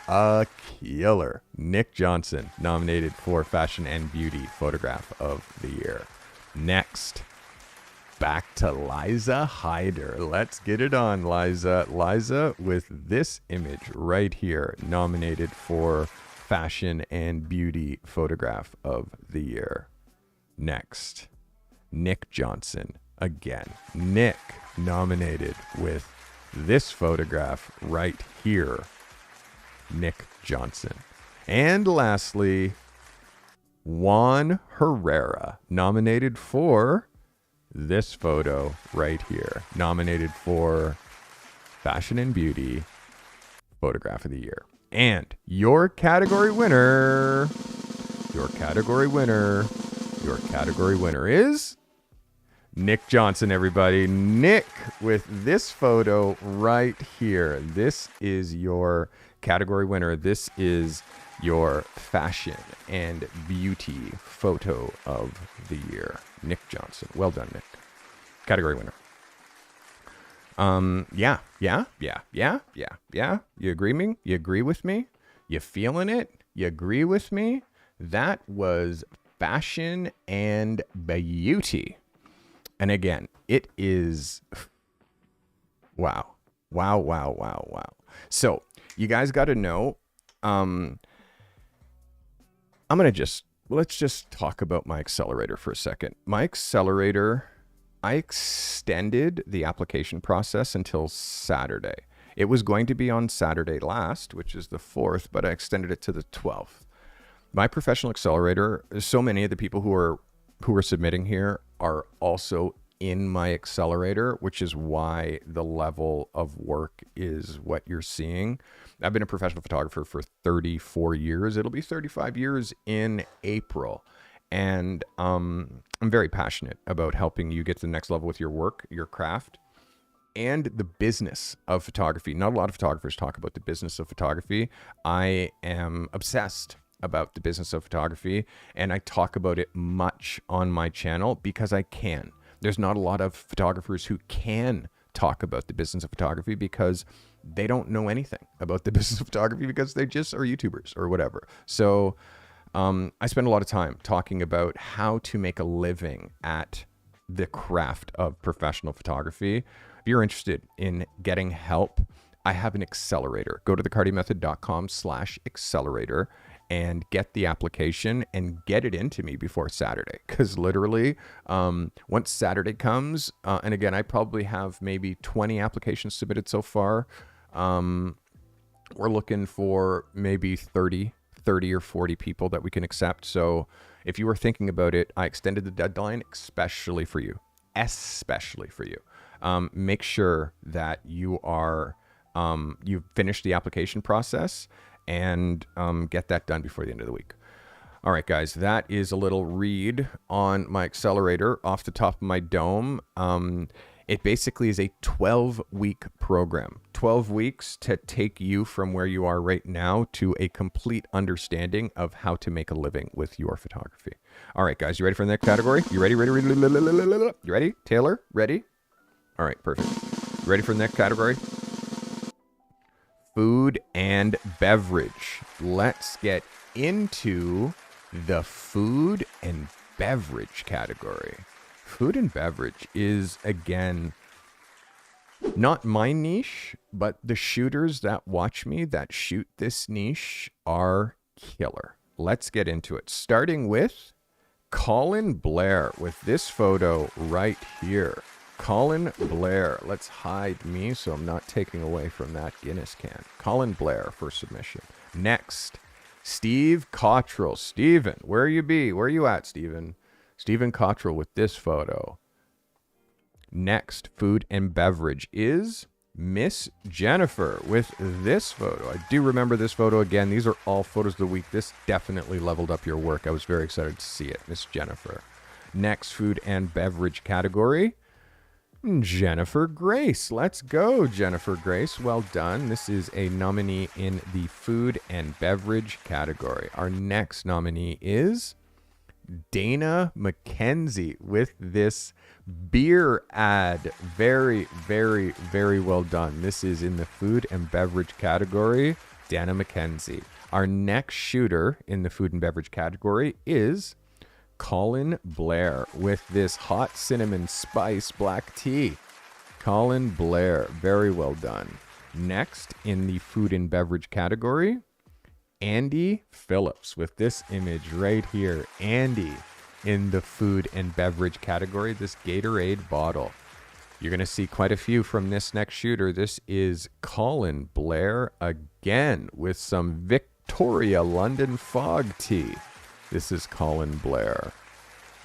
B: a killer. Nick Johnson, nominated for fashion and beauty photograph of the year. Next, back to Liza Hyder. Let's get it on, Liza. Liza with this image right here, nominated for fashion and beauty photograph of the year. Next, Nick Johnson again. Nick nominated with this photograph right here. Nick Johnson. And lastly, Juan Herrera, nominated for this photo right here, nominated for fashion and beauty photograph of the year. And your category winner is Nick Johnson, everybody. Nick with this photo right here. This is your category winner. This is your fashion and beauty photo of the year. Nick Johnson. Well done, Nick. Category winner. Yeah. You agree with me? You feeling it? You agree with me? That was fashion and beauty. And again, it is wow. So you guys got to know, let's just talk about my accelerator for a second. My accelerator, I extended the application process until Saturday. It was going to be on Saturday last, which is the 4th, but I extended it to the 12th. My professional accelerator, so many of the people who are submitting here are also in my accelerator, which is why the level of work is what you're seeing. I've been a professional photographer for 34 years. It'll be 35 years in April. And I'm very passionate about helping you get to the next level with your work, your craft, and the business of photography. Not a lot of photographers talk about the business of photography. I am obsessed about the business of photography, and I talk about it much on my channel because I can. There's not a lot of photographers who can talk about the business of photography because they don't know anything about the business of photography because they just are YouTubers or whatever. So I spend a lot of time talking about how to make a living at the craft of professional photography. If you're interested in getting help, I have an accelerator. Go to thecartymethod.com/accelerator and get the application and get it into me before Saturday. Because literally, once Saturday comes, and again, I probably have maybe 20 applications submitted so far. We're looking for maybe 30 or 40 people that we can accept. So if you were thinking about it, I extended the deadline especially for you. Make sure that you are, you've finished the application process and get that done before the end of the week. All right, guys, that is a little read on my accelerator off the top of my dome. It basically is a 12-week program, 12 weeks to take you from where you are right now to a complete understanding of how to make a living with your photography. All right, guys, you ready for the next category? You ready? You ready? Taylor, ready? All right, perfect. You ready for the next category? Food and beverage. Let's get into the food and beverage category. Food and beverage is, again, not my niche, but the shooters that watch me that shoot this niche are killer. Let's get into it. Starting with Colin Blair with this photo right here. Colin Blair. Let's hide me so I'm not taking away from that Guinness can. Colin Blair for submission. Next, Steve Cottrell. Steven, where you be? Where you at, Steven? Stephen Cottrell with this photo. Next, food and beverage is Miss Jennifer with this photo. I do remember this photo again. These are all photos of the week. This definitely leveled up your work. I was very excited to see it. Miss Jennifer. Next, food and beverage category, Jennifer Grace. Let's go, Jennifer Grace. Well done. This is a nominee in the food and beverage category. Our next nominee is Dana McKenzie with this beer ad. Very, very, very well done. This is in the food and beverage category, Dana McKenzie. Our next shooter in the food and beverage category is Colin Blair with this hot cinnamon spice black tea. Colin Blair, very well done. Next in the food and beverage category, Andy Phillips with this image right here. Andy in the food and beverage category, this Gatorade bottle. You're going to see quite a few from this next shooter. This is Colin Blair again with some Victoria London Fog tea. This is Colin Blair.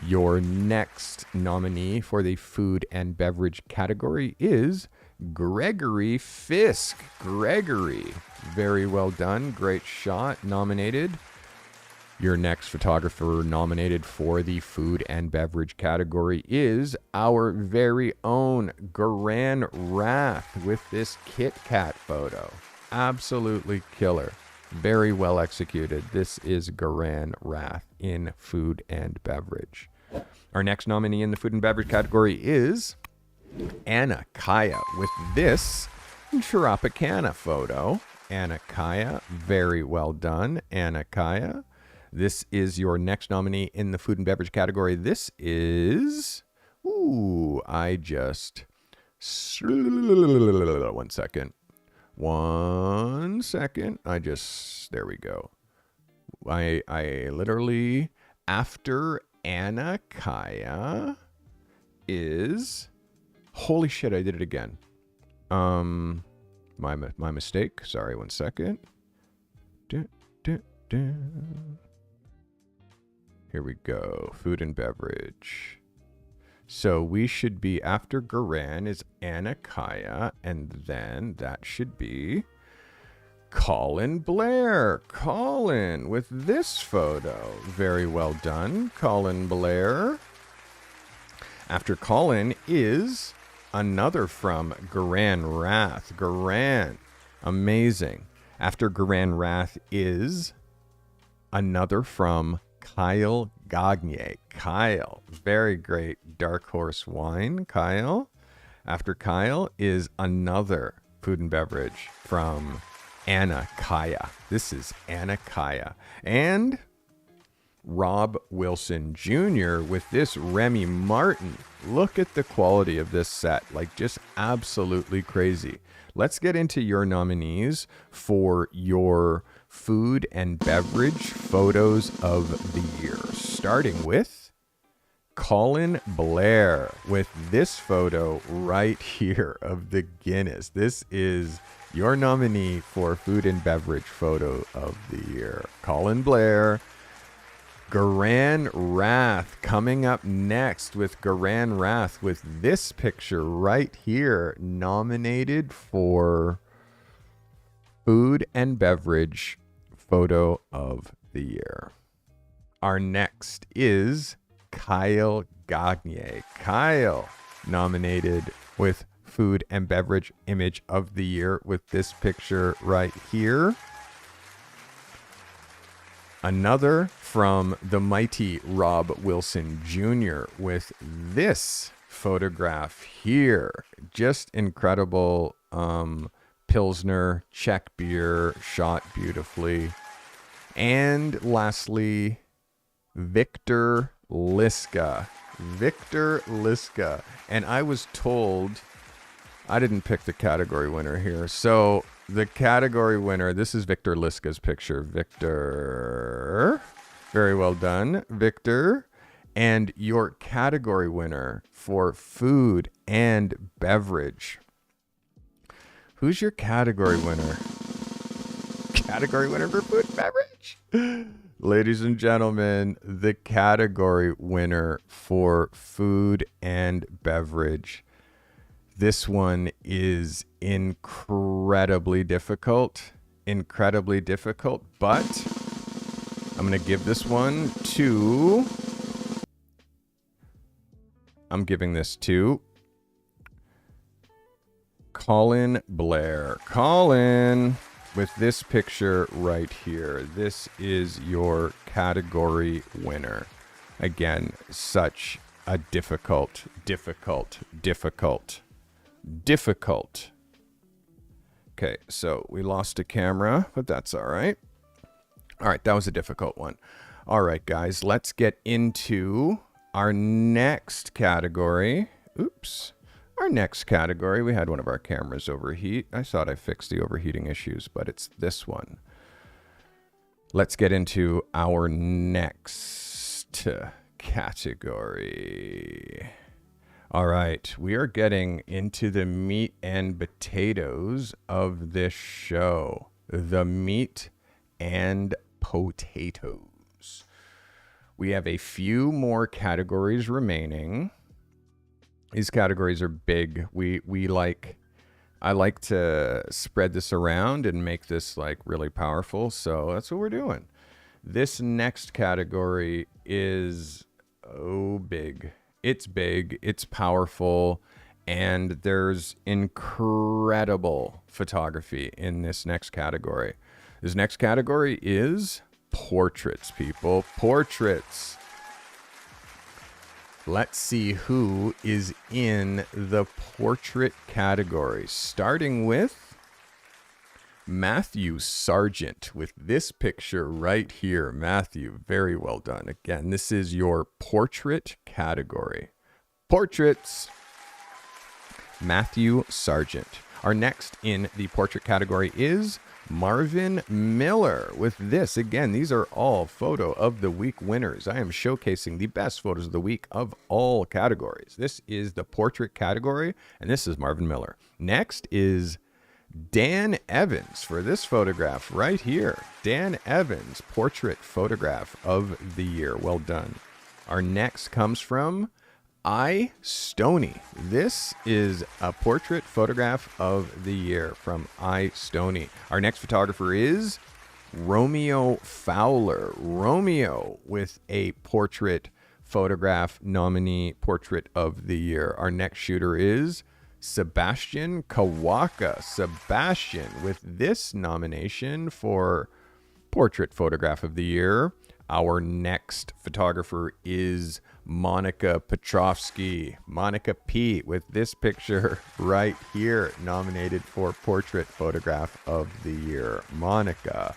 B: Your next nominee for the food and beverage category is Gregory Fisk. Gregory, very well done. Great shot. Nominated. Your next photographer nominated for the food and beverage category is our very own Garan Rath with this Kit Kat photo. Absolutely killer. Very well executed. This is Garan Rath in food and beverage. Our next nominee in the food and beverage category is Anna Kaya with this Tropicana photo. Anna Kaya, very well done, Anna Kaya. This is your next nominee in the food and beverage category. This is, one second. There we go. I literally, after Anna Kaya is, holy shit, I did it again. My mistake. Sorry, 1 second. Here we go. Food and beverage. So we should be, after Garan is Anna Kaya, and then that should be Colin Blair. Colin with this photo. Very well done, Colin Blair. After Colin is another from Garan Rath. Garan, amazing. After Garan Rath is another from Kyle Gagne. Kyle, very great dark horse wine, Kyle. After Kyle is another food and beverage from Anna Kaya. This is Anna Kaya. And Rob Wilson Jr. with this Remy Martin. Look at the quality of this set, like just absolutely crazy. Let's get into your nominees for your food and beverage photos of the year, starting with Colin Blair with this photo right here of the Guinness. This is your nominee for food and beverage photo of the year. Colin Blair. Garan Rath coming up next with Garan Rath with this picture right here, nominated for food and beverage photo of the year. Our next is Kyle Gagne. Kyle nominated with food and beverage image of the year with this picture right here. Another from the mighty Rob Wilson Jr. with this photograph here. Just incredible Pilsner, Czech beer, shot beautifully. And lastly, Victor Liska. Victor Liska. And I was told, I didn't pick the category winner here. So the category winner, this is Victor Liska's picture. Victor, very well done, Victor. And your category winner for food and beverage. Who's your category winner? Category winner for food and beverage? Ladies and gentlemen, the category winner for food and beverage. This one is incredibly difficult, but I'm going to give this one to, I'm giving this to Colin Blair. Colin, with this picture right here, this is your category winner. Again, such a difficult. Okay, so we lost a camera, but that's all right. All right, that was a difficult one. All right, guys, let's get into our next category. Oops. Our next category, we had one of our cameras overheat. I thought I fixed the overheating issues, but it's this one. Let's get into our next category. All right, we are getting into the meat and potatoes of this show. The meat and potatoes. We have a few more categories remaining. These categories are big. I like to spread this around and make this like really powerful. So that's what we're doing. This next category is big. It's big, it's powerful, and there's incredible photography in this next category. This next category is portraits, people. Portraits. Let's see who is in the portrait category, starting with Matthew Sargent with this picture right here. Matthew, very well done. Again, this is your portrait category. Portraits. Matthew Sargent. Our next in the portrait category is Marvin Miller with this. Again, these are all photo of the week winners. I am showcasing the best photos of the week of all categories. This is the portrait category, and this is Marvin Miller. Next is Dan Evans for this photograph right here. Dan Evans, portrait photograph of the year. Well done. Our next comes from Stoney. This is a portrait photograph of the year from Stoney. Our next photographer is Romeo Fowler. Romeo with a portrait photograph nominee, portrait of the year. Our next shooter is Sebastian Kawaka. Sebastian with this nomination for portrait photograph of the year. Our next photographer is Monica Petrovsky. Monica P with this picture right here, nominated for portrait photograph of the year. Monica.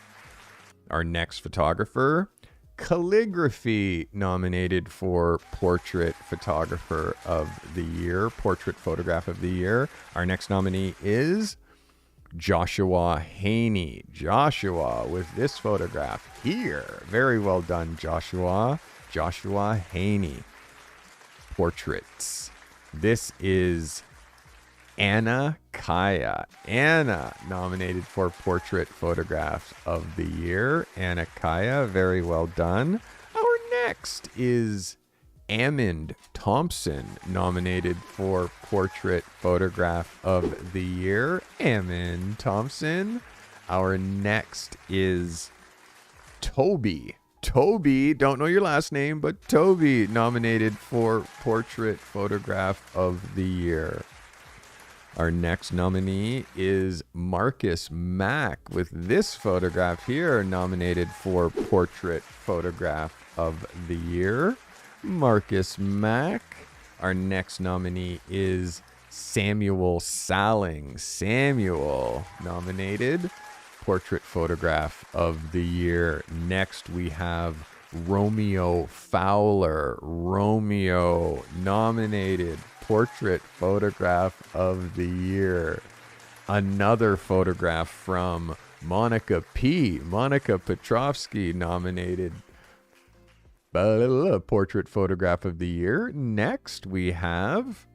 B: Our next photographer, Calligraphy, nominated for portrait photographer of the year, portrait photograph of the year. Our next nominee is Joshua Haney. Joshua with this photograph here. Very well done, Joshua. Joshua Haney. Portraits. This is Anna Kaya. Anna, nominated for portrait photograph of the year. Anna Kaya, very well done. Our next is Amond Thompson, nominated for portrait photograph of the year. Amond Thompson. Our next is Toby. Toby, don't know your last name, but Toby, nominated for portrait photograph of the year. Our next nominee is Marcus Mack with this photograph here, nominated for portrait photograph of the year. Marcus Mack. Our next nominee is Samuel Salling. Samuel, nominated portrait photograph of the year. Next we have Romeo Fowler. Romeo, nominated portrait photograph of the year. Another photograph from Monica P. Monica Petrovsky, nominated portrait photograph of the year. Next we have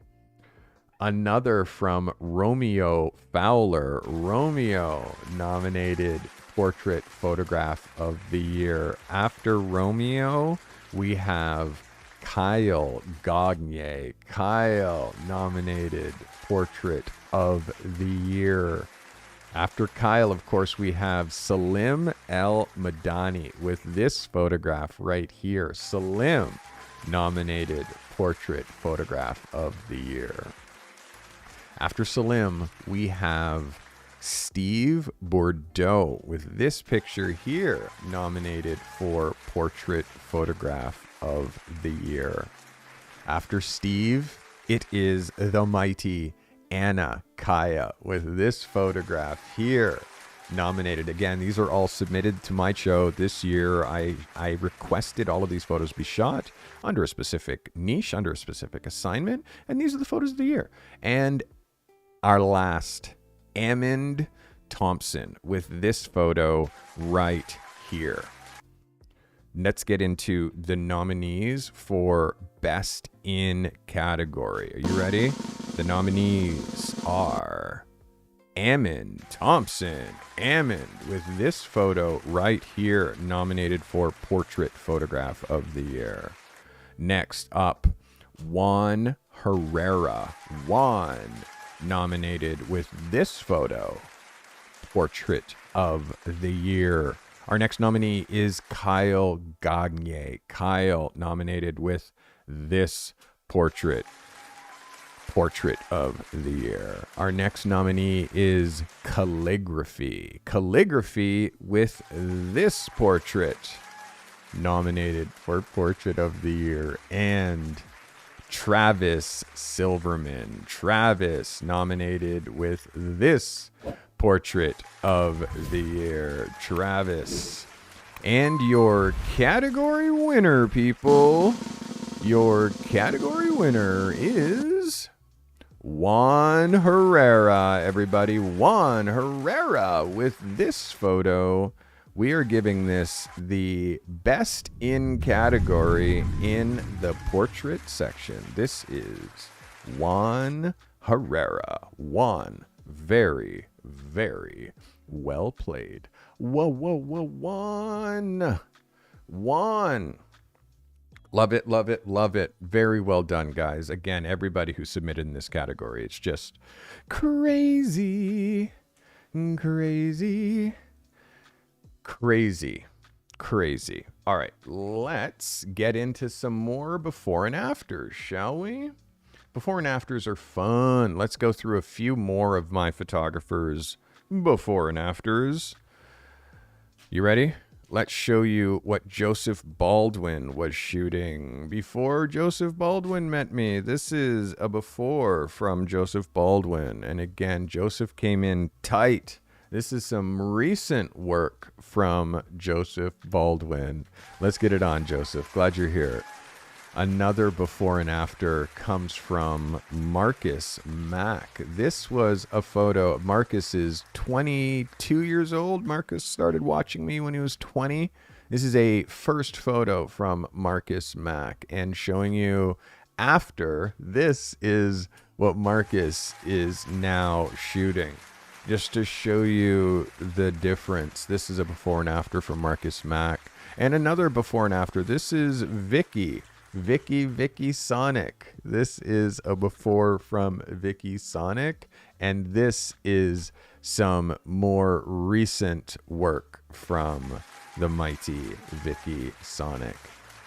B: another from Romeo Fowler. Romeo, nominated portrait photograph of the year. After Romeo, we have Kyle Gagne. Kyle, nominated portrait of the year. After Kyle, of course, we have Salim El Madani with this photograph right here. Salim, nominated portrait photograph of the year. After Salim, we have Steve Bordeaux with this picture here, nominated for portrait photograph of the year. After Steve, it is the mighty Anna Kaya with this photograph here, nominated. Again, these are all submitted to my show this year. I requested all of these photos be shot under a specific niche, under a specific assignment, and these are the photos of the year. And our last, Amond Thompson with this photo right here. Let's get into the nominees for Best in category. Are you ready? The nominees are Amond Thompson. Amond with this photo right here, nominated for portrait photograph of the year. Next up, Juan Herrera. Juan, nominated with this photo, portrait of the year. Our next nominee is Kyle Gagne. Kyle nominated with this portrait of the year. Our next nominee is Calligraphy. Calligraphy with this portrait nominated for portrait of the year. And Travis Silverman. Travis nominated with this portrait of the year. Travis. And your category winner, people. Your category winner is Juan Herrera, everybody. Juan Herrera with this photo. We are giving this the best in category in the portrait section. This is Juan Herrera. Juan, very, very well played. Whoa, Juan. Juan. Love it, love it, love it. Very well done, guys. Again, everybody who submitted in this category, it's just crazy, crazy, crazy, crazy. All right, let's get into some more before and afters, shall we? Before and afters are fun. Let's go through a few more of my photographers' before and afters. You ready? Let's show you what Joseph Baldwin was shooting before Joseph Baldwin met me. This is a before from Joseph Baldwin. And again, Joseph came in tight. This is some recent work from Joseph Baldwin. Let's get it on, Joseph. Glad you're here. Another before and after comes from Marcus Mack. This was a photo. Marcus is 22 years old. Marcus started watching me when he was 20. This is a first photo from Marcus Mack, and showing you after. This is what Marcus is now shooting. Just to show you the difference. This is a before and after from Marcus Mack. And another before and after. This is Vicky Sonic. This is a before from Vicky Sonic, and this is some more recent work from the mighty Vicky Sonic.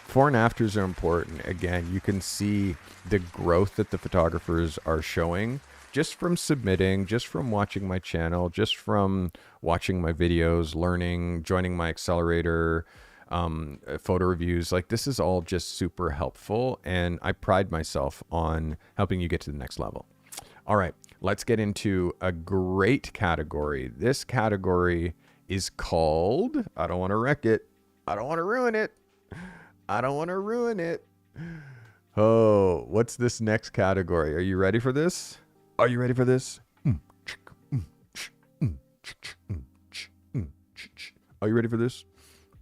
B: Before and afters are important. Again, you can see the growth that the photographers are showing just from submitting, just from watching my channel, just from watching my videos, learning, joining my Accelerator photo reviews. Like, this is all just super helpful, and I pride myself on helping you get to the next level. All right, let's get into a great category. This category is called, I don't want to wreck it, I don't want to ruin it, I don't want to ruin it. Oh, what's this next category? Are you ready for this? Are you ready for this? Are you ready for this?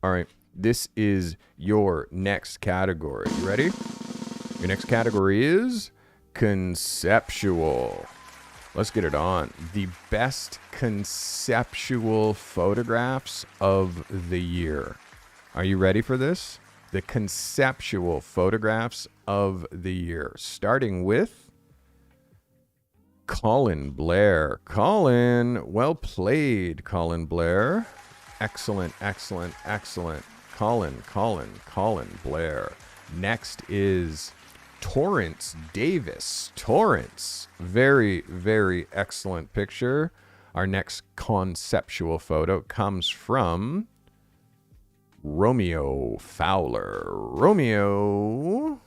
B: All right. This is your next category. You ready? Your next category is conceptual. Let's get it on. The best conceptual photographs of the year. Are you ready for this? The conceptual photographs of the year. Starting with Colin Blair. Colin, well played, Colin Blair. Excellent, excellent, excellent. Colin Blair. Next is Torrance Davis. Torrance, very, very excellent picture. Our next conceptual photo comes from Romeo Fowler. Romeo.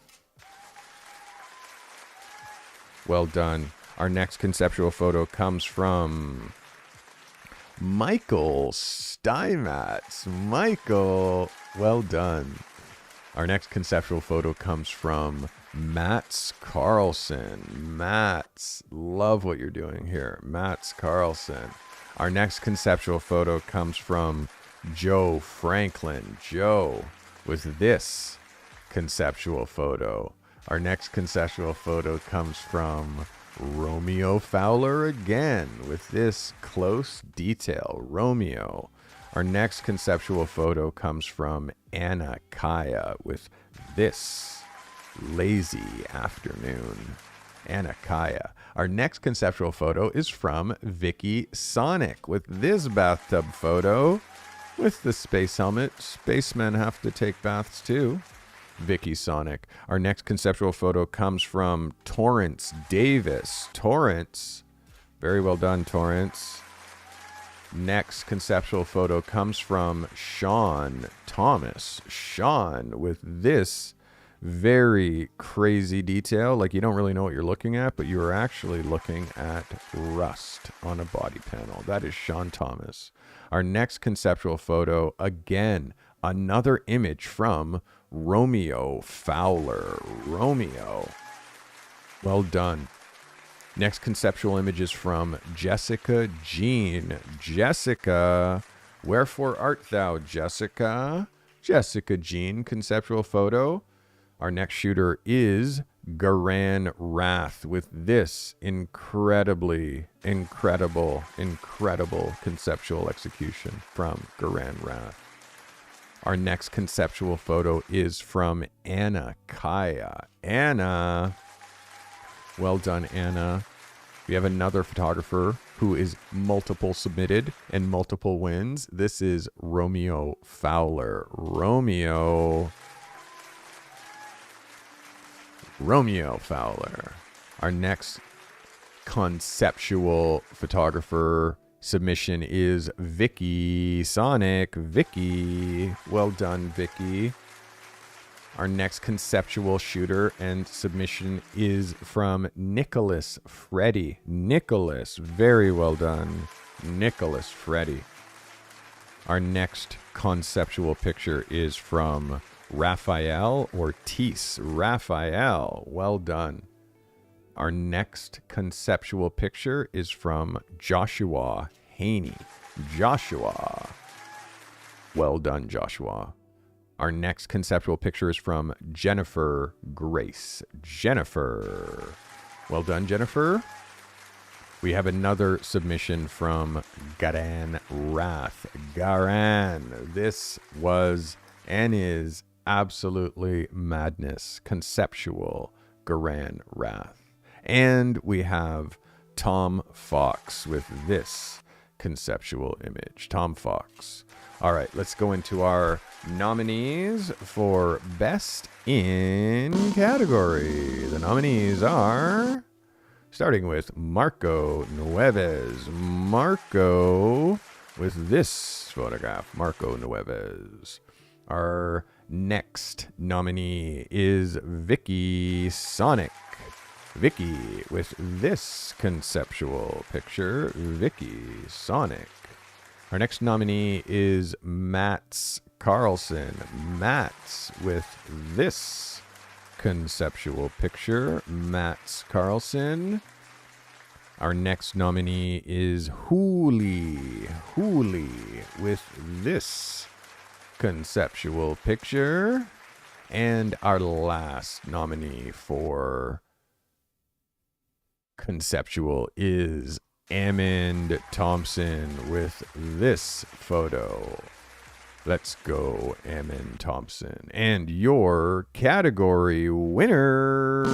B: Well done. Our next conceptual photo comes from Michael Steinmetz. Michael, well done. Our next conceptual photo comes from Mats Carlson. Mats, love what you're doing here. Mats Carlson. Our next conceptual photo comes from Joe Franklin. Joe with this conceptual photo. Our next conceptual photo comes from Romeo Fowler again with this close detail. Romeo. Our next conceptual photo comes from Anna Kaya with this lazy afternoon. Anna Kaya. Our next conceptual photo is from Vicky Sonic with this bathtub photo. with the space helmet. Spacemen have to take baths too. Vicky Sonic. Our next conceptual photo comes from Torrance Davis. Torrance, very well done, Torrance. Next conceptual photo comes from Sean Thomas. Sean with this very crazy detail. Like, you don't really know what you're looking at, but you are actually looking at rust on a body panel. That is Sean Thomas. Our next conceptual photo, again, another image from Romeo Fowler. Romeo. Well done. Next conceptual image is from Jessica Jean. Jessica, wherefore art thou, Jessica? Jessica Jean, conceptual photo. Our next shooter is Garan Wrath with this incredible conceptual execution from Garan Wrath. Our next conceptual photo is from Anna Kaya. Anna, well done, Anna. We have another photographer who is multiple submitted and multiple wins. This is Romeo Fowler. Romeo Fowler. Our next conceptual photographer submission is Vicky Sonic. Vicky, well done, Vicky. Our next conceptual shooter and submission is from Nicholas Freddy. Nicholas, very well done, Nicholas Freddy. Our next conceptual picture is from Raphael Ortiz. Raphael, well done. Our next conceptual picture is from Joshua Haney. Joshua, well done, Joshua. Our next conceptual picture is from Jennifer Grace. Jennifer, well done, Jennifer. We have another submission from Garan Wrath. Garan, this was and is absolutely madness. Conceptual Garan Wrath. And we have Tom Fox with this conceptual image. Tom Fox. All right, let's go into our nominees for Best in Category. The nominees are, starting with Marco Nueves. Marco with this photograph. Marco Nueves. Our next nominee is Vicky Sonic. Vicky with this conceptual picture. Vicky Sonic. Our next nominee is Mats Carlson. Mats with this conceptual picture. Mats Carlson. Our next nominee is Hooli. Hooli with this conceptual picture. And our last nominee for conceptual is Amand Thompson with this photo. Let's go, Amand Thompson. And your category winners: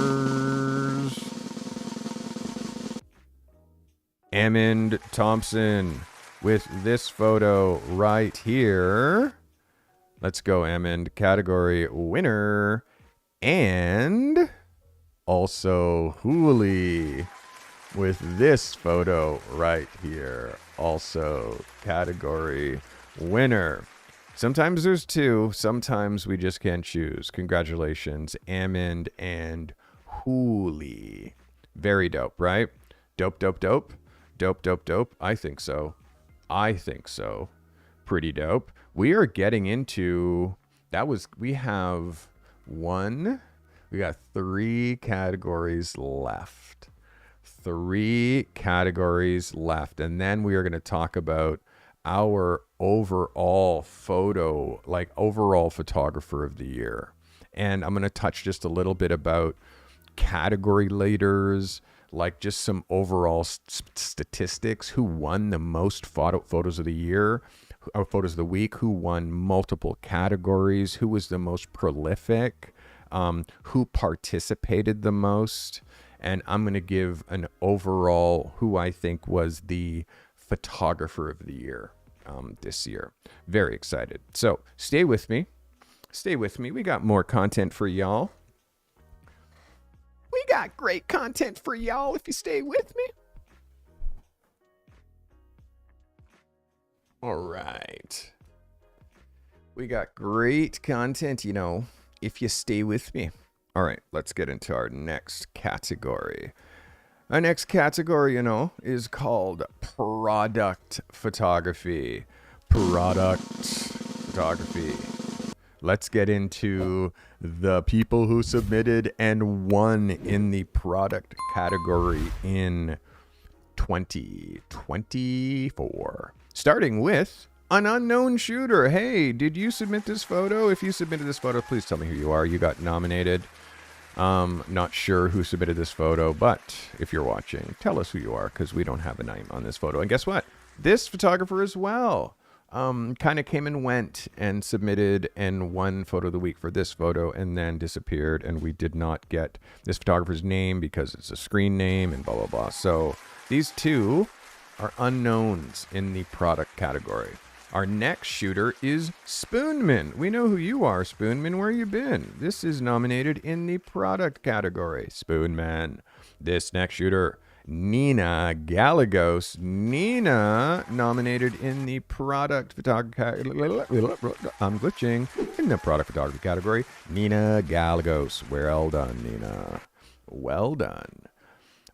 B: Amand Thompson with this photo right here. Let's go, Amand. Category winner. And also Hooli with this photo right here. Also category winner. Sometimes there's two. Sometimes we just can't choose. Congratulations, Amand and Hooli. Very dope, right? Dope, dope, dope. Dope, dope, dope. I think so. I think so. Pretty dope. We are getting into, we have we got 3 categories left. 3 categories left. And then we are going to talk about our overall overall photographer of the year. And I'm going to touch just a little bit about category leaders, like just some overall statistics, who won the most photos of the year, or photos of the week, who won multiple categories, who was the most prolific, who participated the most. And I'm going to give an overall who I think was the photographer of the year. this year. Very excited. So stay with me. Stay with me. We got more content for y'all. We got great content for y'all if you stay with me. All right. We got great content, if you stay with me. All right, let's get into our next category. Our next category, is called product photography. Product photography. Let's get into the people who submitted and won in the product category in 2024. Starting with an unknown shooter. Hey, did you submit this photo? If you submitted this photo, please tell me who you are. You got nominated. Not sure who submitted this photo, but if you're watching, tell us who you are, because we don't have a name on this photo. And guess what? This photographer as well kind of came and went and submitted and won photo of the week for this photo and then disappeared, and we did not get this photographer's name because it's a screen name and blah, blah, blah. So these two are unknowns in the product category. Our next shooter is Spoonman. We know who you are, Spoonman. Where you been? This is nominated in the product category. Spoonman. This next shooter, Nina Galagos. Nina, nominated in the product photography. I'm glitching. In the product photography category, Nina Galagos. Well done, Nina. Well done.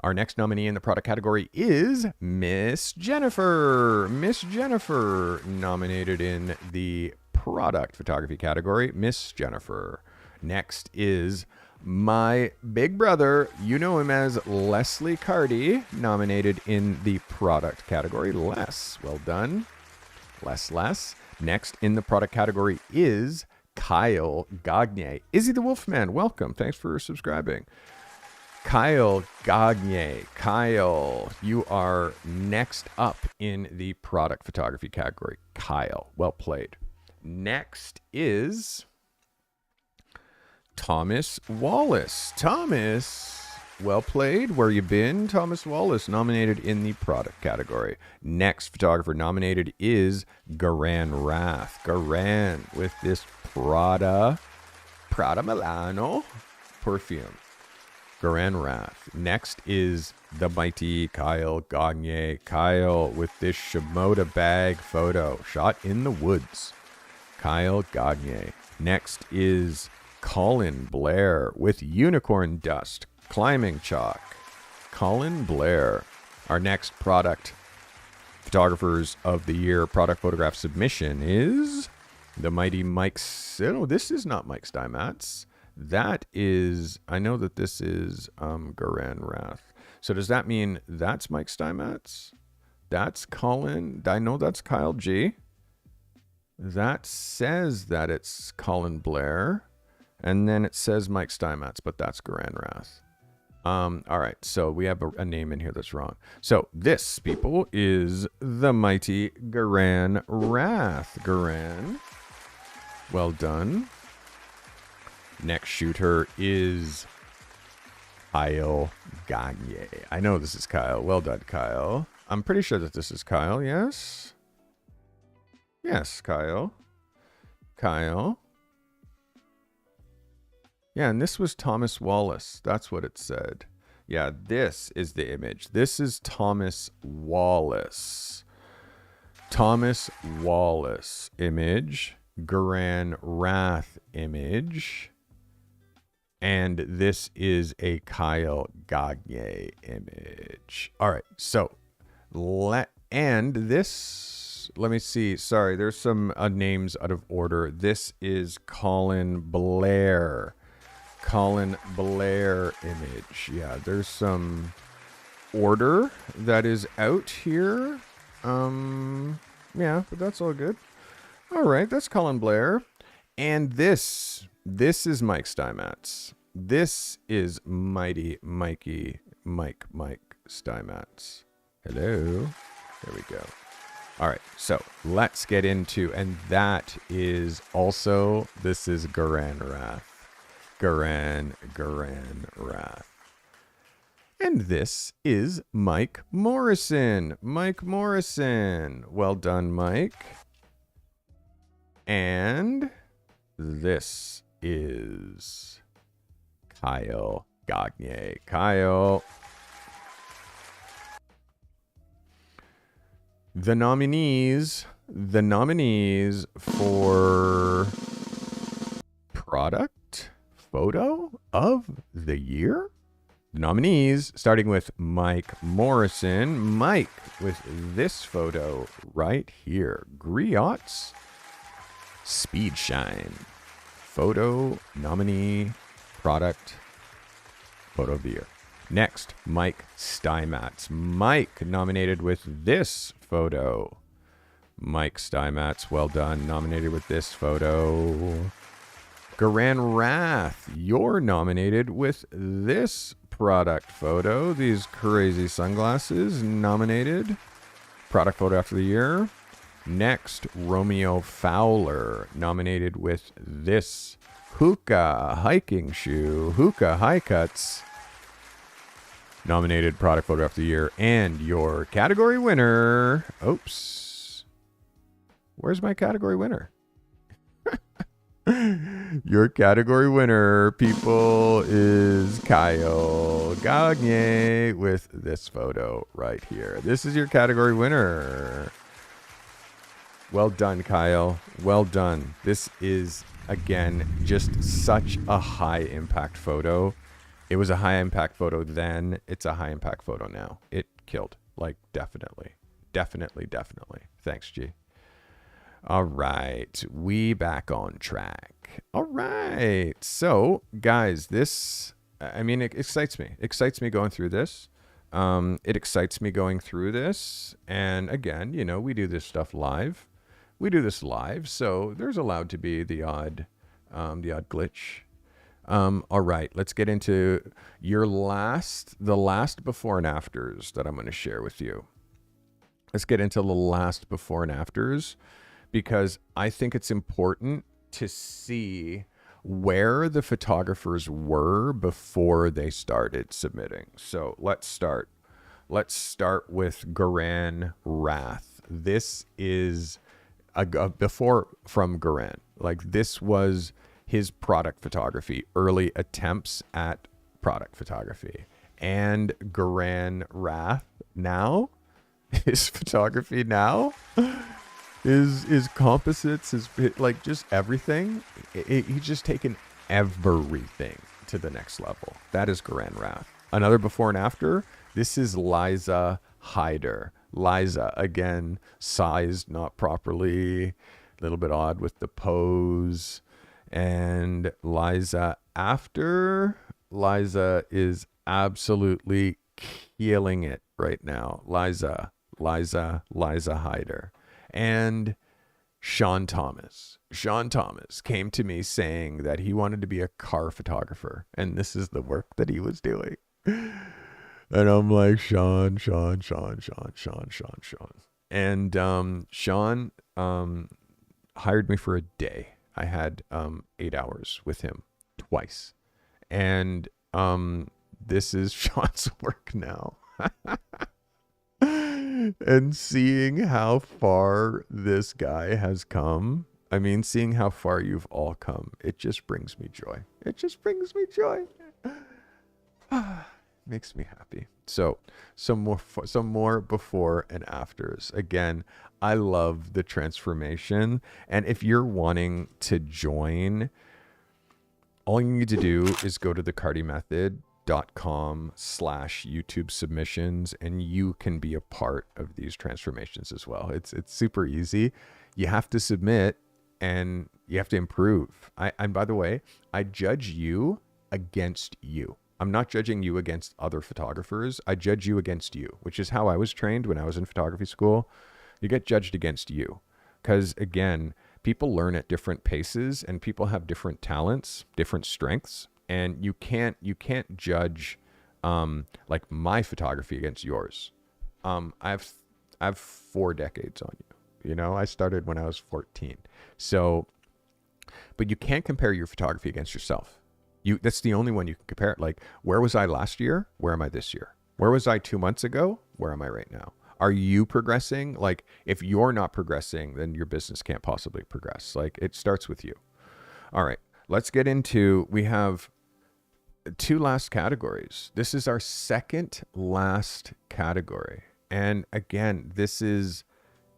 B: Our next nominee in the product category is Miss Jennifer. Miss Jennifer, nominated in the product photography category. Miss Jennifer. Next is my big brother. You know him as Leslie Carty, nominated in the product category. Les, well done. Les. Next in the product category is Kyle Gagne. Izzy the Wolfman, welcome. Thanks for subscribing. Kyle Gagne. Kyle, you are next up in the product photography category. Kyle, well played. Next is Thomas Wallace. Thomas, well played. Where you been? Thomas Wallace, nominated in the product category. Next photographer nominated is Garan Rath. Garan with this Prada Milano perfume. Garan Rath. Next is the mighty Kyle Gagne. Kyle with this Shimoda bag photo shot in the woods. Kyle Gagne. Next is Colin Blair with unicorn dust climbing chalk. Colin Blair. Our next product photographers of the year product photograph submission is the mighty Mike. Oh, this is not Mike Steinmetz. That is, I know that this is Garan Rath. So does that mean that's Mike Steinmetz? That's Colin. I know that's Kyle G. That says that it's Colin Blair. And then it says Mike Steinmetz, but that's Garan Rath. All right, so we have a name in here that's wrong. So this, people, is the mighty Garan Rath. Garan, well done. Next shooter is Kyle Gagne. I know this is Kyle. Well done, Kyle. I'm pretty sure that this is Kyle, yes? Yes, Kyle. Kyle. Yeah, and this was Thomas Wallace. That's what it said. Yeah, this is the image. This is Thomas Wallace. Thomas Wallace image. Garan Rath image. And this is a Kyle Gagne image. All right, so let me see. Sorry, there's some names out of order. This is Colin Blair. Colin Blair image. Yeah, there's some order that is out here. Yeah, but that's all good. All right, that's Colin Blair. And this is Mike Steinmetz. This is mighty Mike Steinmetz. Hello. There we go. All right, so let's get into, and that is also, this is Garan Rath. Garan Rath. And this is Mike Morrison. Mike Morrison. Well done, Mike. And this is Kyle Gagne. Kyle. The nominees for product photo of the year. Nominees, starting with Mike Morrison. Mike with this photo right here. Griot's Speed Shine. Photo nominee product photo of the year. Next, Mike Steinmetz. Mike nominated with this photo. Mike Steinmetz, well done. Nominated with this photo. Garan Rath, you're nominated with this product photo. These crazy sunglasses, nominated. Product photo after the year. Next, Romeo Fowler, nominated with this Hoka hiking shoe. Hoka High Cuts. Nominated product photo after the year. And your category winner. Oops. Where's my category winner? Your category winner, people, is Kyle Gagne with this photo right here. This is your category winner. Well done, Kyle. Well done. This is, again, just such a high impact photo. It was a high impact photo then. It's a high impact photo now. It killed. Like, definitely. Definitely. Thanks, G. All right. We back on track. All right. So, guys, this, I mean, it excites me. It excites me going through this. It excites me going through this. And again, you know, we do this stuff live. So there's allowed to be the odd glitch. All right, let's get into the last before and afters that I'm going to share with you. Let's get into the last before and afters, because I think it's important to see where the photographers were before they started submitting. So let's start. Let's start with Garan Rath. This is a before from Garan. Like, this was his product photography, early attempts at product photography. And Garan Rath now, his photography now is composites, is like just everything. He's just taken everything to the next level. That is Garan Rath. Another before and after, this is Liza Hyder. Liza, again, sized not properly, a little bit odd with the pose. And Liza after, Liza is absolutely killing it right now. Liza Hyder. And Sean Thomas. Sean Thomas came to me saying that he wanted to be a car photographer, and this is the work that he was doing. And I'm like, Sean. And Sean hired me for a day. I had 8 hours with him twice. And this is Sean's work now. And seeing how far this guy has come, I mean, seeing how far you've all come, it just brings me joy. Makes me happy. So some more before and afters. Again, I love the transformation. And if you're wanting to join, all you need to do is go to the cartymethod.com/YouTube submissions, and you can be a part of these transformations as well. It's super easy. You have to submit and you have to improve. And by the way, I judge you against you. I'm not judging you against other photographers. I judge you against you, which is how I was trained when I was in photography school. You get judged against you. Because again, people learn at different paces and people have different talents, different strengths. And you can't judge like my photography against yours. I have 4 decades on you. You know, I started when I was 14. So, but you can't compare your photography against yourself. That's the only one you can compare it. Like, where was I last year? Where am I this year? Where was I 2 months ago? Where am I right now? Are you progressing? Like, if you're not progressing, then your business can't possibly progress. Like, it starts with you. All right, let's get into, we have 2 last categories. This is our second last category. And again, this is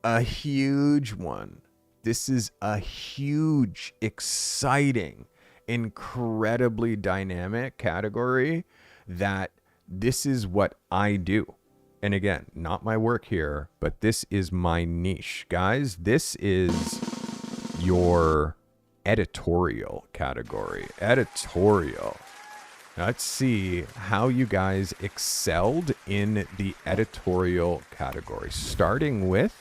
B: a huge one. This is a huge, exciting, incredibly dynamic category that this is what I do. And again, not my work here, but this is my niche. Guys, this is your editorial category. Editorial. Let's see how you guys excelled in the editorial category. Starting with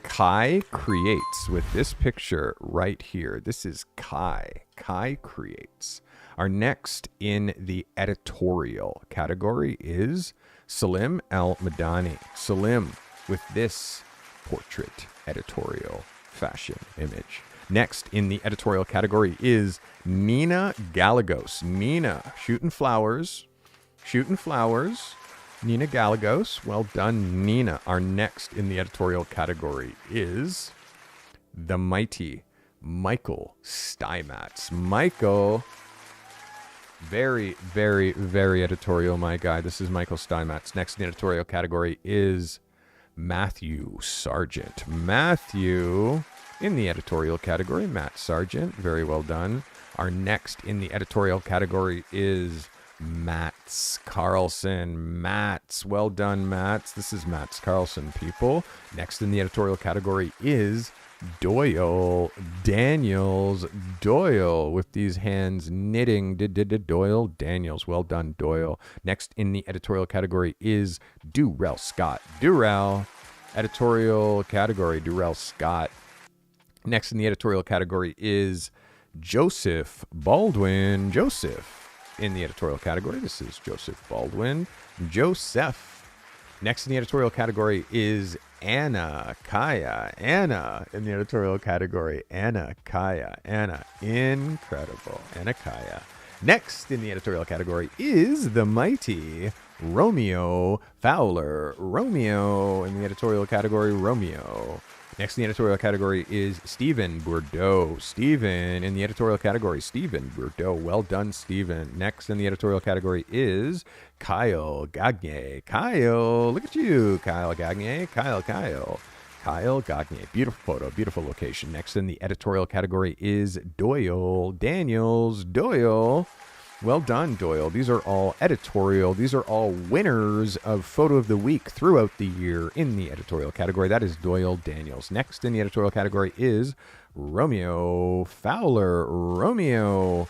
B: Kai Creates with this picture right here. This is Kai. Kai Creates. Our next in the editorial category is Salim Al-Madani. Salim with this portrait editorial fashion image. Next in the editorial category is Nina Galagos. Nina, shooting flowers. Nina Galagos. Well done, Nina. Our next in the editorial category is the mighty Michael Steinmetz. Michael, very, very, very editorial, my guy. This is Michael Steinmetz. Next in the editorial category is Matthew Sargent. Matthew in the editorial category, Matt Sargent. Very well done. Our next in the editorial category is Mats Carlson. Mats, well done, Mats. This is Mats Carlson, people. Next in the editorial category is Doyle Daniels. Doyle with these hands knitting. Doyle Daniels. Well done, Doyle. Next in the editorial category is Durrell Scott. Durrell, editorial category, Durrell Scott. Next in the editorial category is Joseph Baldwin. Joseph in the editorial category. This is Joseph Baldwin. Joseph. Next in the editorial category is Anna Kaya. Anna in the editorial category. Anna Kaya. Anna. Incredible. Anna Kaya. Next in the editorial category is the mighty Romeo Fowler. Romeo in the editorial category. Romeo. Next in the editorial category is Stephen Bordeaux. Stephen in the editorial category. Stephen Bordeaux. Well done, Stephen. Next in the editorial category is Kyle Gagne. Kyle, look at you, Kyle Gagne. Kyle Gagne. Beautiful photo, beautiful location. Next in the editorial category is Doyle Daniels. Doyle. Well done, Doyle. These are all editorial. These are all winners of Photo of the Week throughout the year in the editorial category. That is Doyle Daniels. Next in the editorial category is Romeo Fowler. Romeo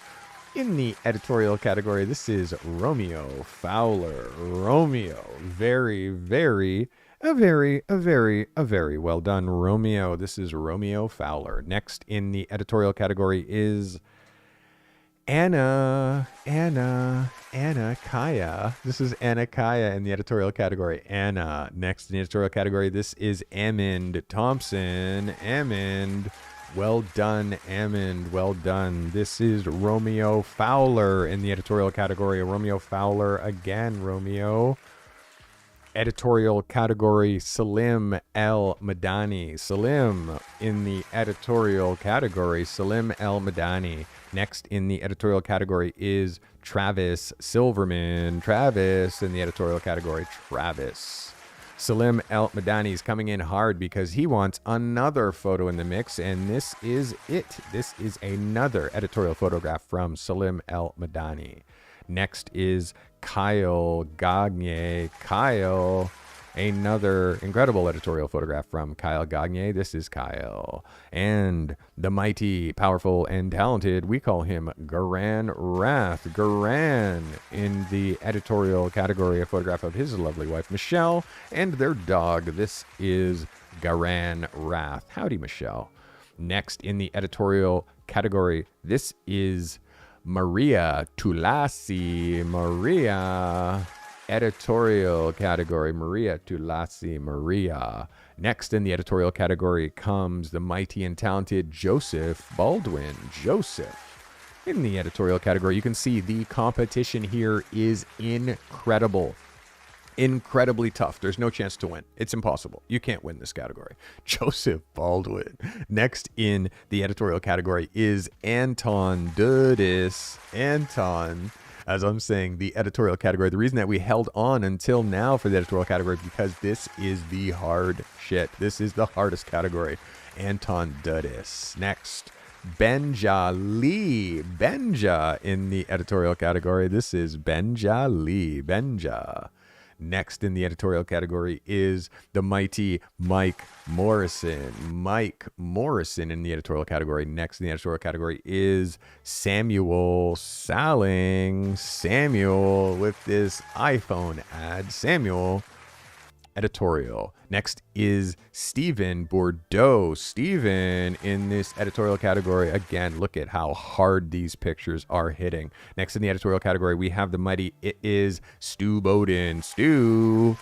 B: in the editorial category. This is Romeo Fowler. Romeo. Very, very well done, Romeo. This is Romeo Fowler. Next in the editorial category is Anna Kaya. This is Anna Kaya in the editorial category. Anna. Next in the editorial category, this is Amond Thompson. Amond. Well done, Amond. Well done. This is Romeo Fowler in the editorial category. Romeo Fowler again. Romeo. Editorial category, Salim El-Madani. Salim in the editorial category. Salim El-Madani. Next in the editorial category is Travis Silverman. Travis in the editorial category. Travis. Salim El-Madani is coming in hard because he wants another photo in the mix, and this is it. This is another editorial photograph from Salim El-Madani. Next is Kyle Gagne. Kyle, another incredible editorial photograph from Kyle Gagne. This is Kyle. And the mighty, powerful, and talented, we call him Garan Rath. Garan in the editorial category, a photograph of his lovely wife, Michelle, and their dog. This is Garan Rath. Howdy, Michelle. Next in the editorial category, this is Maria Tulasi. Maria, editorial category, Maria Tulasi. Maria. Next in the editorial category comes the mighty and talented Joseph Baldwin. Joseph in the editorial category, you can see the competition here is incredible. Incredibly tough. There's no chance to win. It's impossible. You can't win this category. Joseph Baldwin. Next in the editorial category is Anton Dudis. Anton, as I'm saying, the editorial category. The reason that we held on until now for the editorial category is because this is the hard shit. This is the hardest category. Anton Dudis. Next, Benja Lee. Benja in the editorial category. This is Benja Lee. Benja. Next in the editorial category is the mighty Mike Morrison. Mike Morrison in the editorial category. Next in the editorial category is Samuel Salling. Samuel with this iPhone ad. Samuel. Editorial. Next is Stephen Bordeaux. Stephen in this editorial category. Again, look at how hard these pictures are hitting. Next in the editorial category, we have the mighty, it is Stu Bowden. Stu.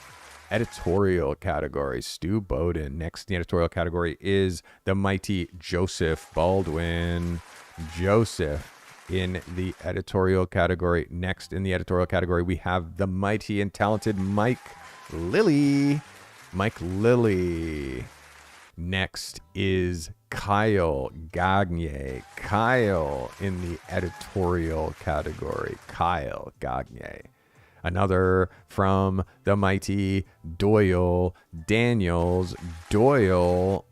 B: Editorial category, Stu Bowden. Next in the editorial category is the mighty Joseph Baldwin. Joseph in the editorial category. Next in the editorial category, we have the mighty and talented Mike Lilly. Mike Lilly. Next is Kyle Gagne. Kyle in the editorial category. Kyle Gagne. Another from the mighty Doyle Daniels. Doyle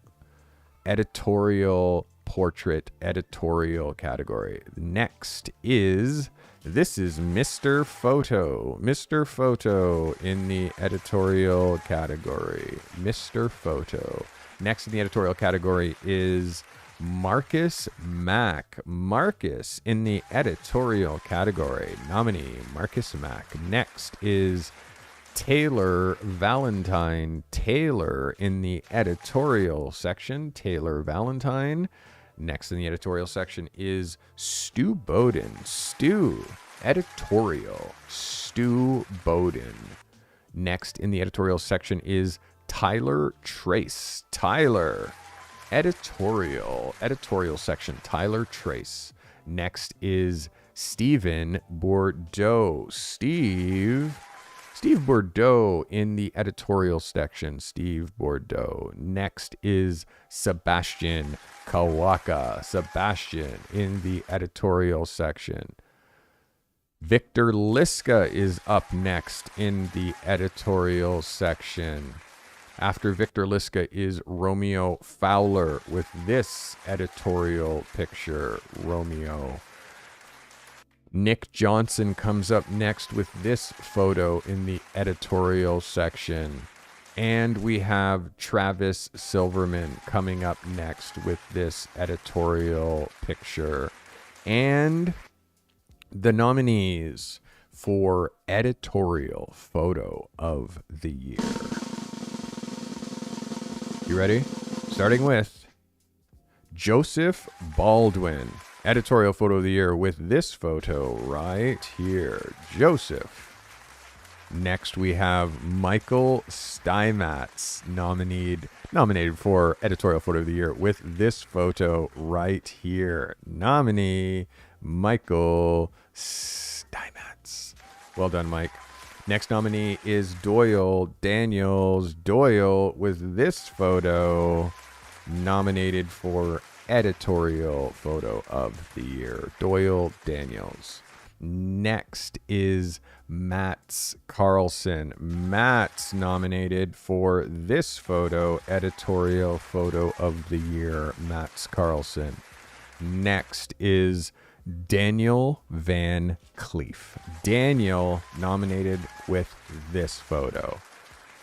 B: editorial portrait editorial category. Next is, this is Mr. Photo. Mr. Photo in the editorial category. Mr. Photo. Next in the editorial category is Marcus Mack. Marcus in the editorial category. Nominee Marcus Mack. Next is Taylor Valentine. Taylor in the editorial section. Taylor Valentine. Next in the editorial section is Stu Bowden. Stu. Editorial. Stu Bowden. Next in the editorial section is Tyler Trace. Tyler. Editorial. Editorial section. Tyler Trace. Next is Stephen Bordeaux. Steve Bordeaux in the editorial section. Steve Bordeaux. Next is Sebastian Kawaka. Sebastian in the editorial section. Victor Liska is up next in the editorial section. After Victor Liska is Romeo Fowler with this editorial picture. Romeo. Nick Johnson comes up next with this photo in the editorial section. And we have Travis Silverman coming up next with this editorial picture. And the nominees for editorial photo of the year. You ready? Starting with Joseph Baldwin. Editorial photo of the year with this photo right here. Joseph. Next we have Michael Steinmetz, nominated for editorial photo of the year with this photo right here. Nominee Michael Steinmetz. Well done, Mike. Next nominee is Doyle Daniels. Doyle with this photo, nominated for editorial photo of the year. Doyle Daniels. Next is Mats Carlson. Mats nominated for this photo, editorial photo of the year. Mats Carlson. Next is Daniel Van Cleef. Daniel nominated with this photo,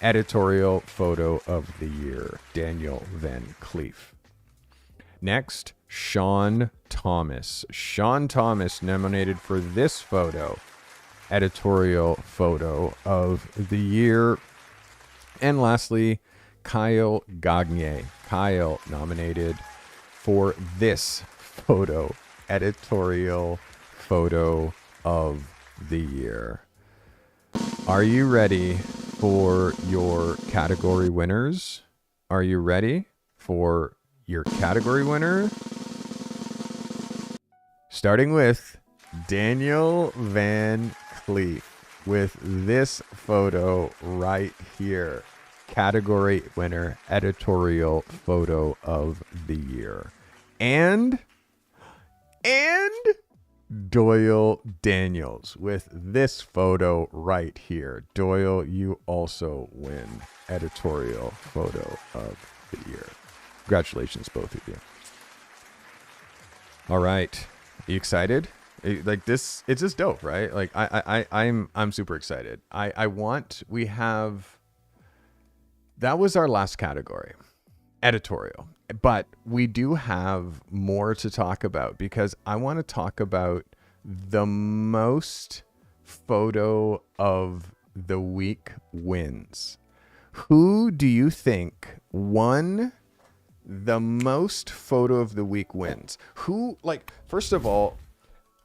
B: editorial photo of the year. Daniel Van Cleef. Next, Sean Thomas. Sean Thomas nominated for this photo, editorial photo of the year. And lastly, Kyle Gagne. Kyle nominated for this photo, editorial photo of the year. Are you ready for your category winners? Are you ready for your category winner? Starting with Daniel Van Cleef with this photo right here. Category winner, editorial photo of the year. And Doyle Daniels with this photo right here. Doyle, you also win editorial photo of the year. Congratulations, both of you. All right. Are you excited? Like this, it's just dope, right? Like I'm super excited. That was our last category, editorial. But we do have more to talk about because I want to talk about the most photo of the week wins. Who do you think won the most photo of the week wins? Who, like, first of all,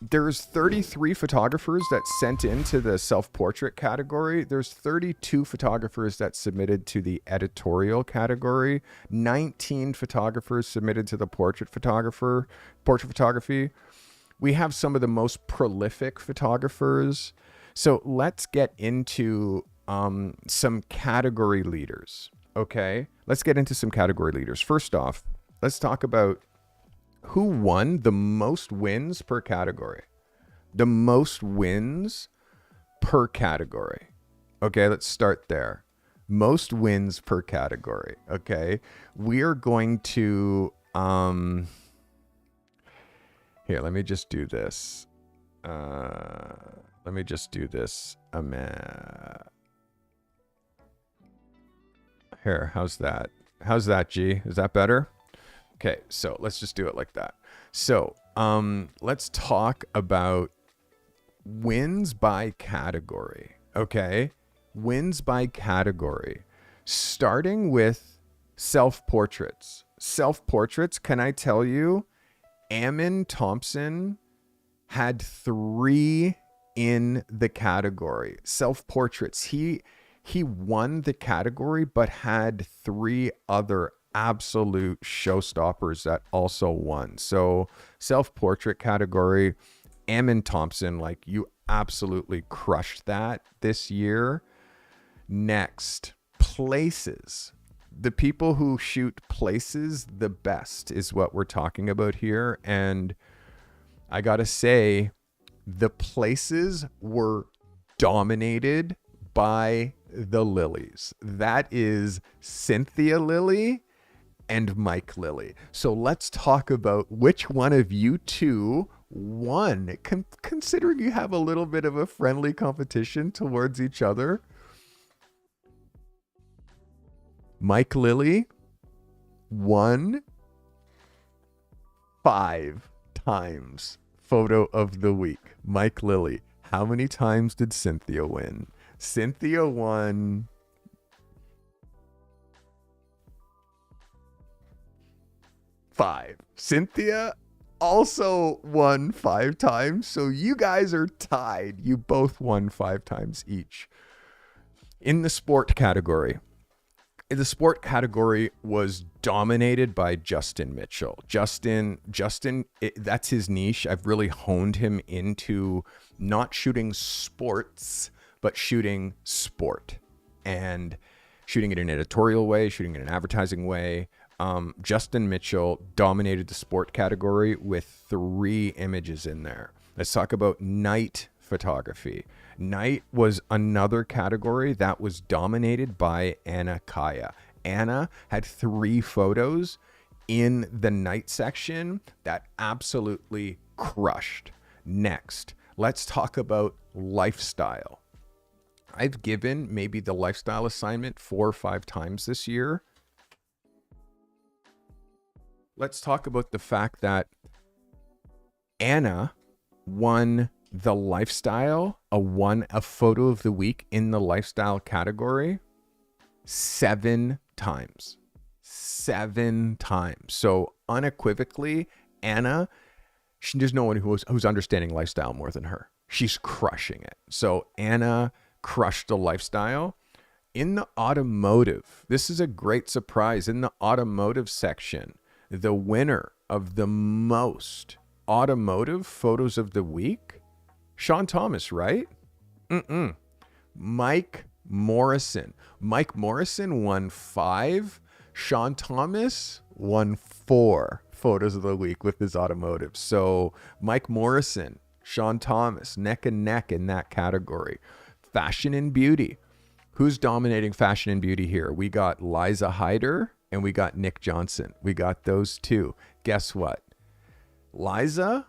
B: there's 33 photographers that sent into the self-portrait category. There's 32 photographers that submitted to the editorial category. 19 photographers submitted to the portrait photography. We have some of the most prolific photographers. So let's get into some category leaders. Okay, let's get into some category leaders. First off, let's talk about who won the most wins per category. The most wins per category. Okay, let's start there. Most wins per category. Okay, we are going to here, let me just do this. Here, how's that? How's that, G? Is that better? Okay, so let's just do it like that. So let's talk about wins by category. Okay, wins by category. Starting with self-portraits. Self-portraits, can I tell you, Ammon Thompson had 3 in the category. Self-portraits. He won the category, but had 3 other absolute showstoppers that also won. So self-portrait category, Ammon Thompson, like, you absolutely crushed that this year. Next, places. The people who shoot places the best is what we're talking about here. And I gotta say, the places were dominated by the Lilies. That is Cynthia Lilly and Mike Lilly. So let's talk about which one of you two won, considering you have a little bit of a friendly competition towards each other. Mike Lilly won 5 times photo of the week. Mike Lilly. How many times did Cynthia win? Cynthia won 5. Cynthia also won 5 times. So you guys are tied. You both won 5 times each. In the sport category, the sport category was dominated by Justin Mitchell. Justin, that's his niche. I've really honed him into not shooting sports, but shooting sport, and shooting it in an editorial way, shooting it in an advertising way. Justin Mitchell dominated the sport category with 3 images in there. Let's talk about night photography. Night was another category that was dominated by Anna Kaya. Anna had 3 photos in the night section that absolutely crushed. Next, let's talk about lifestyle. I've given maybe the lifestyle assignment 4 or 5 times this year. Let's talk about the fact that Anna won the lifestyle, a photo of the week in the lifestyle category 7 times. 7 times. So unequivocally, Anna, there's no one who's understanding lifestyle more than her. She's crushing it. So Anna crushed the lifestyle. In the automotive, this is a great surprise. In the automotive section, the winner of the most Automotive Photos of the Week, Sean Thomas, right? Mike Morrison. Mike Morrison won 5. Sean Thomas won 4 Photos of the Week with his Automotive. So Mike Morrison, Sean Thomas, neck and neck in that category. Fashion and beauty. Who's dominating fashion and beauty here? We got Liza Hyder and we got Nick Johnson. We got those two. Guess what? Liza,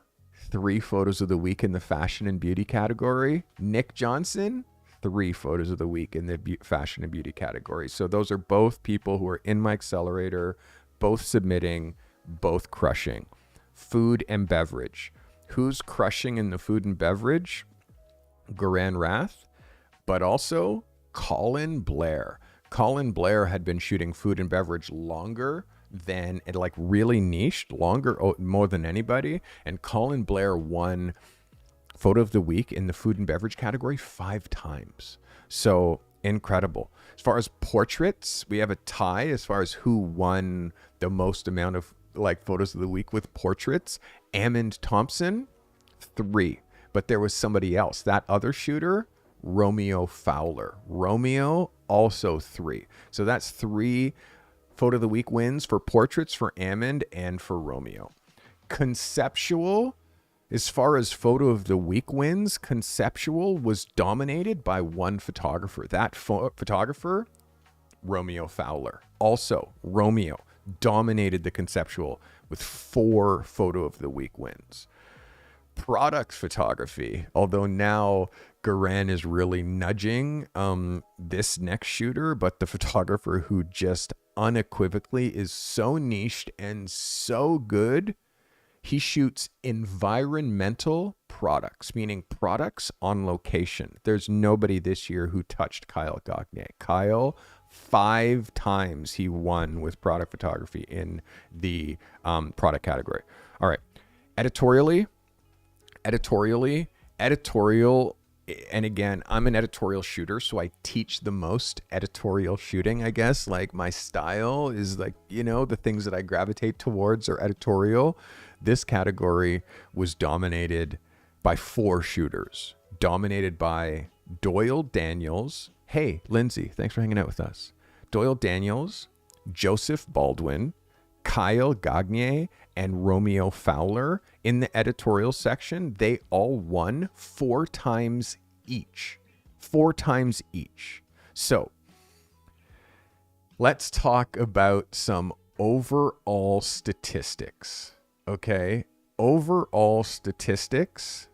B: 3 Photos of the Week in the fashion and beauty category. Nick Johnson, 3 Photos of the Week in the fashion and beauty category. So those are both people who are in my accelerator, both submitting, both crushing. Food and beverage. Who's crushing in the food and beverage? Garan Rath, but also Colin Blair. Colin Blair had been shooting food and beverage longer than, and like really niched, more than anybody. And Colin Blair won Photo of the Week in the food and beverage category 5 times. So incredible. As far as portraits, we have a tie as far as who won the most amount of like Photos of the Week with portraits. Amond Thompson, 3. But there was somebody else. That other shooter, Romeo Fowler. Romeo, also 3. So that's 3 Photo of the Week wins for portraits for Amond and for Romeo. Conceptual, as far as Photo of the Week wins, Conceptual was dominated by 1 photographer. That photographer, Romeo Fowler. Also, Romeo dominated the Conceptual with 4 Photo of the Week wins. Product photography, although now Garan is really nudging this next shooter, but the photographer who just unequivocally is so niched and so good, he shoots environmental products, meaning products on location. There's nobody this year who touched Kyle Gagne. Kyle, 5 times he won with product photography in the product category. All right, editorial, and again, I'm an editorial shooter, so I teach the most editorial shooting, I guess. Like my style is like, the things that I gravitate towards are editorial. This category was dominated by 4 shooters, dominated by Doyle Daniels. Hey, Lindsay, thanks for hanging out with us. Doyle Daniels, Joseph Baldwin, Kyle Gagne, and Romeo Fowler in the editorial section. They all won 4 times each. 4 times each. So let's talk about some overall statistics. Okay. Overall statistics.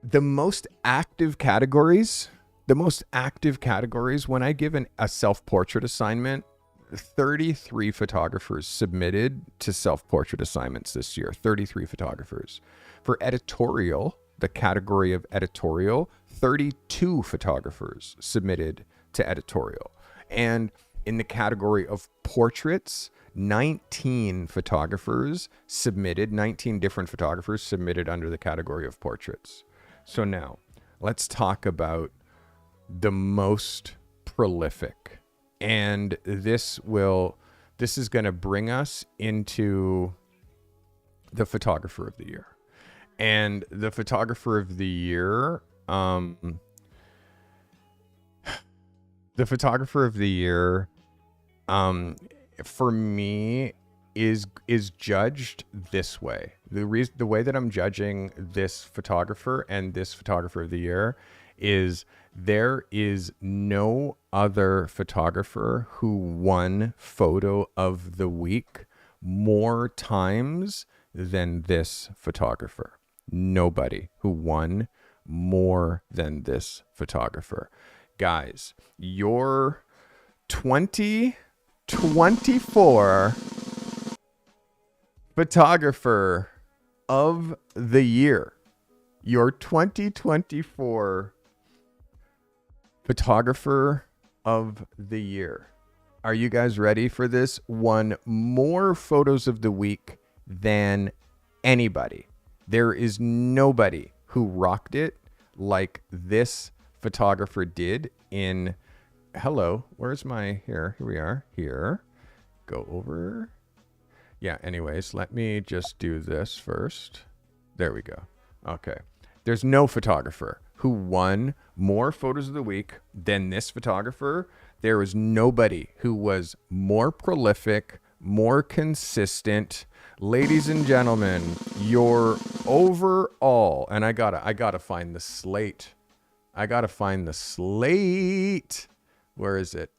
B: The most active categories, when I give a self-portrait assignment, 33 photographers submitted to self-portrait assignments this year. 33 photographers. For editorial, the category of editorial, 32 photographers submitted to editorial. And in the category of portraits, 19 photographers submitted, 19 different photographers submitted under the category of portraits. So now, let's talk about the most prolific. And this is going to bring us into the photographer of the year. And the photographer of the year, for me is judged this way. The way that I'm judging this photographer and this photographer of the year is there is no other photographer who won Photo of the Week more times than this photographer. Nobody who won more than this photographer. Guys, your 2024 photographer of the year. Your 2024 photographer of the year. Are you guys ready for this? Won more Photos of the Week than anybody. There is nobody who rocked it like this photographer did in... Hello, where's my... Here we are. Here. Go over. Yeah, anyways, let me just do this first. There we go. Okay. There's no photographer who won more photos of the week than this photographer. There was nobody who was more prolific, more consistent. Ladies and gentlemen, your overall, and I gotta find the slate. Where is it?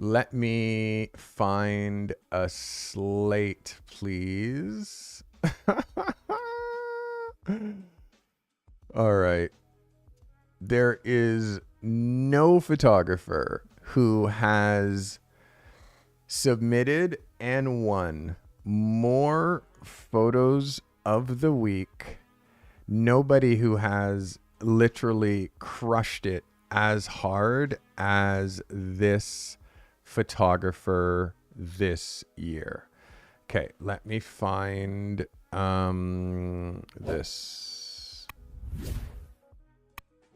B: Let me find a slate, please. All right. There is no photographer who has submitted and won more photos of the week. Nobody who has literally crushed it as hard as this photographer this year. Okay, let me find this.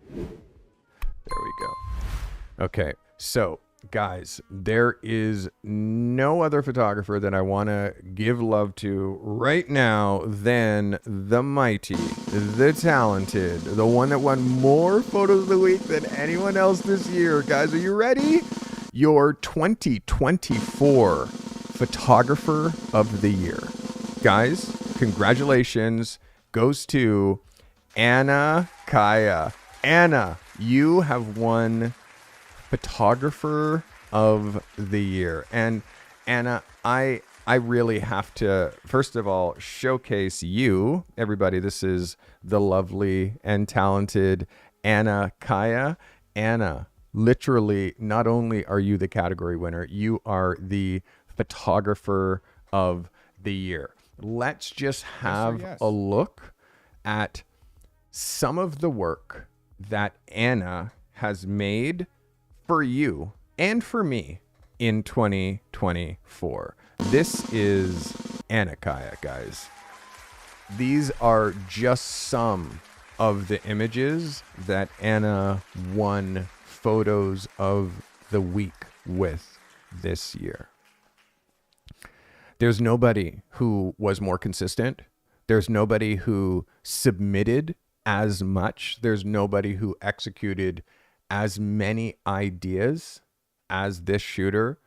B: There we go. Okay, so guys, there is no other photographer that I want to give love to right now than the mighty, the talented, the one that won more photos of the week than anyone else this year. Guys, are you ready? Your 2024 photographer of the year. Guys, congratulations goes to Anna Kaya. Anna, you have won photographer of the year. And Anna, I really have to, first of all, showcase you. Everybody, this is the lovely and talented Anna Kaya. Anna, literally, not only are you the category winner, you are the photographer of the year. Let's just have a look at some of the work that Anna has made for you and for me in 2024. This is Anna Kaya, guys. These are just some of the images that Anna won photos of the week with this year. There's nobody who was more consistent. There's nobody who submitted as much. There's nobody who executed as many ideas as this shooter.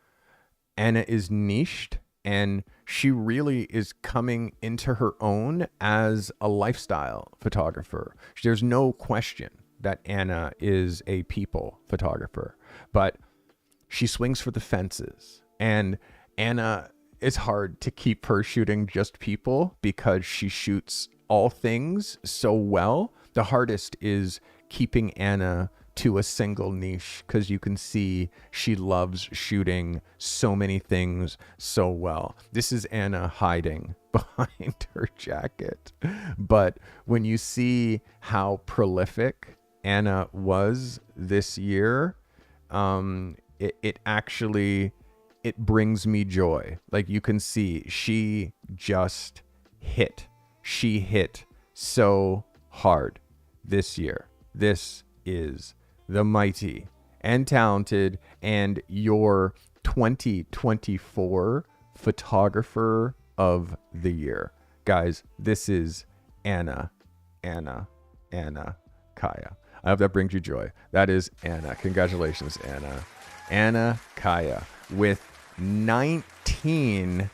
B: Anna is niched, and she really is coming into her own as a lifestyle photographer. There's no question that Anna is a people photographer, but she swings for the fences. And Anna, it's hard to keep her shooting just people because she shoots all things so well. The hardest is keeping Anna to a single niche, because you can see she loves shooting so many things so well. This is Anna hiding behind her jacket. But when you see how prolific Anna was this year, it actually, it brings me joy. Like, you can see she just hit. She hit so hard this year. This is the mighty and talented and your 2024 photographer of the year. Guys, this is Anna Kaya. I hope that brings you joy. That is Anna. Congratulations, Anna. Anna Kaya with 19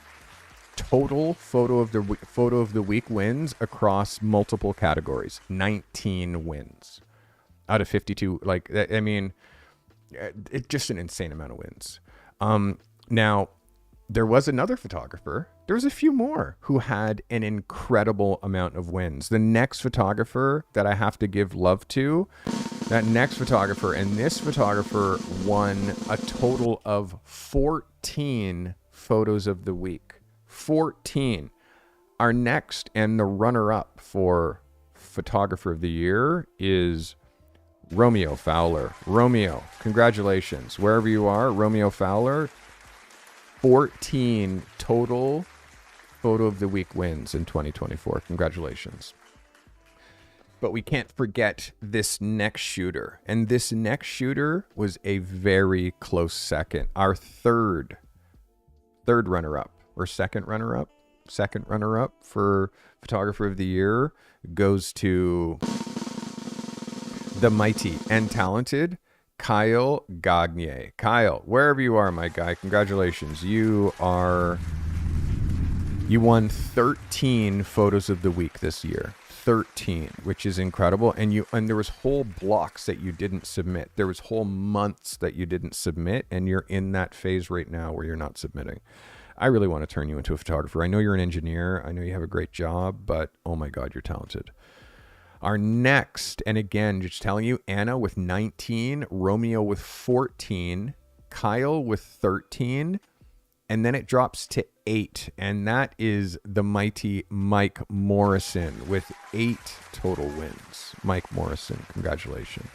B: total photo of the week wins across multiple categories. 19 wins out of 52. Like, I mean, it's just an insane amount of wins. Now, there was another photographer. There was a few more who had an incredible amount of wins. The next photographer that I have to give love to, that next photographer, and this photographer won a total of 14 photos of the week. 14. Our next and the runner-up for photographer of the year is Romeo Fowler. Romeo, congratulations. Wherever you are, Romeo Fowler, 14 total photo of the week wins in 2024. Congratulations. But we can't forget this next shooter. And this next shooter was a very close second. Our third third runner-up or second runner-up for Photographer of the Year goes to the mighty and talented Kyle Gagne. Kyle, wherever you are, my guy, congratulations. You won 13 photos of the week this year. 13, which is incredible. And there was whole blocks that you didn't submit. There was whole months that you didn't submit, and you're in that phase right now where you're not submitting. I really want to turn you into a photographer. I know you're an engineer. I know you have a great job, but oh my God, you're talented. Our next, and again, just telling you, Anna with 19, Romeo with 14, Kyle with 13, and then it drops to 8, and that is the mighty Mike Morrison with 8 total wins. Mike Morrison, congratulations.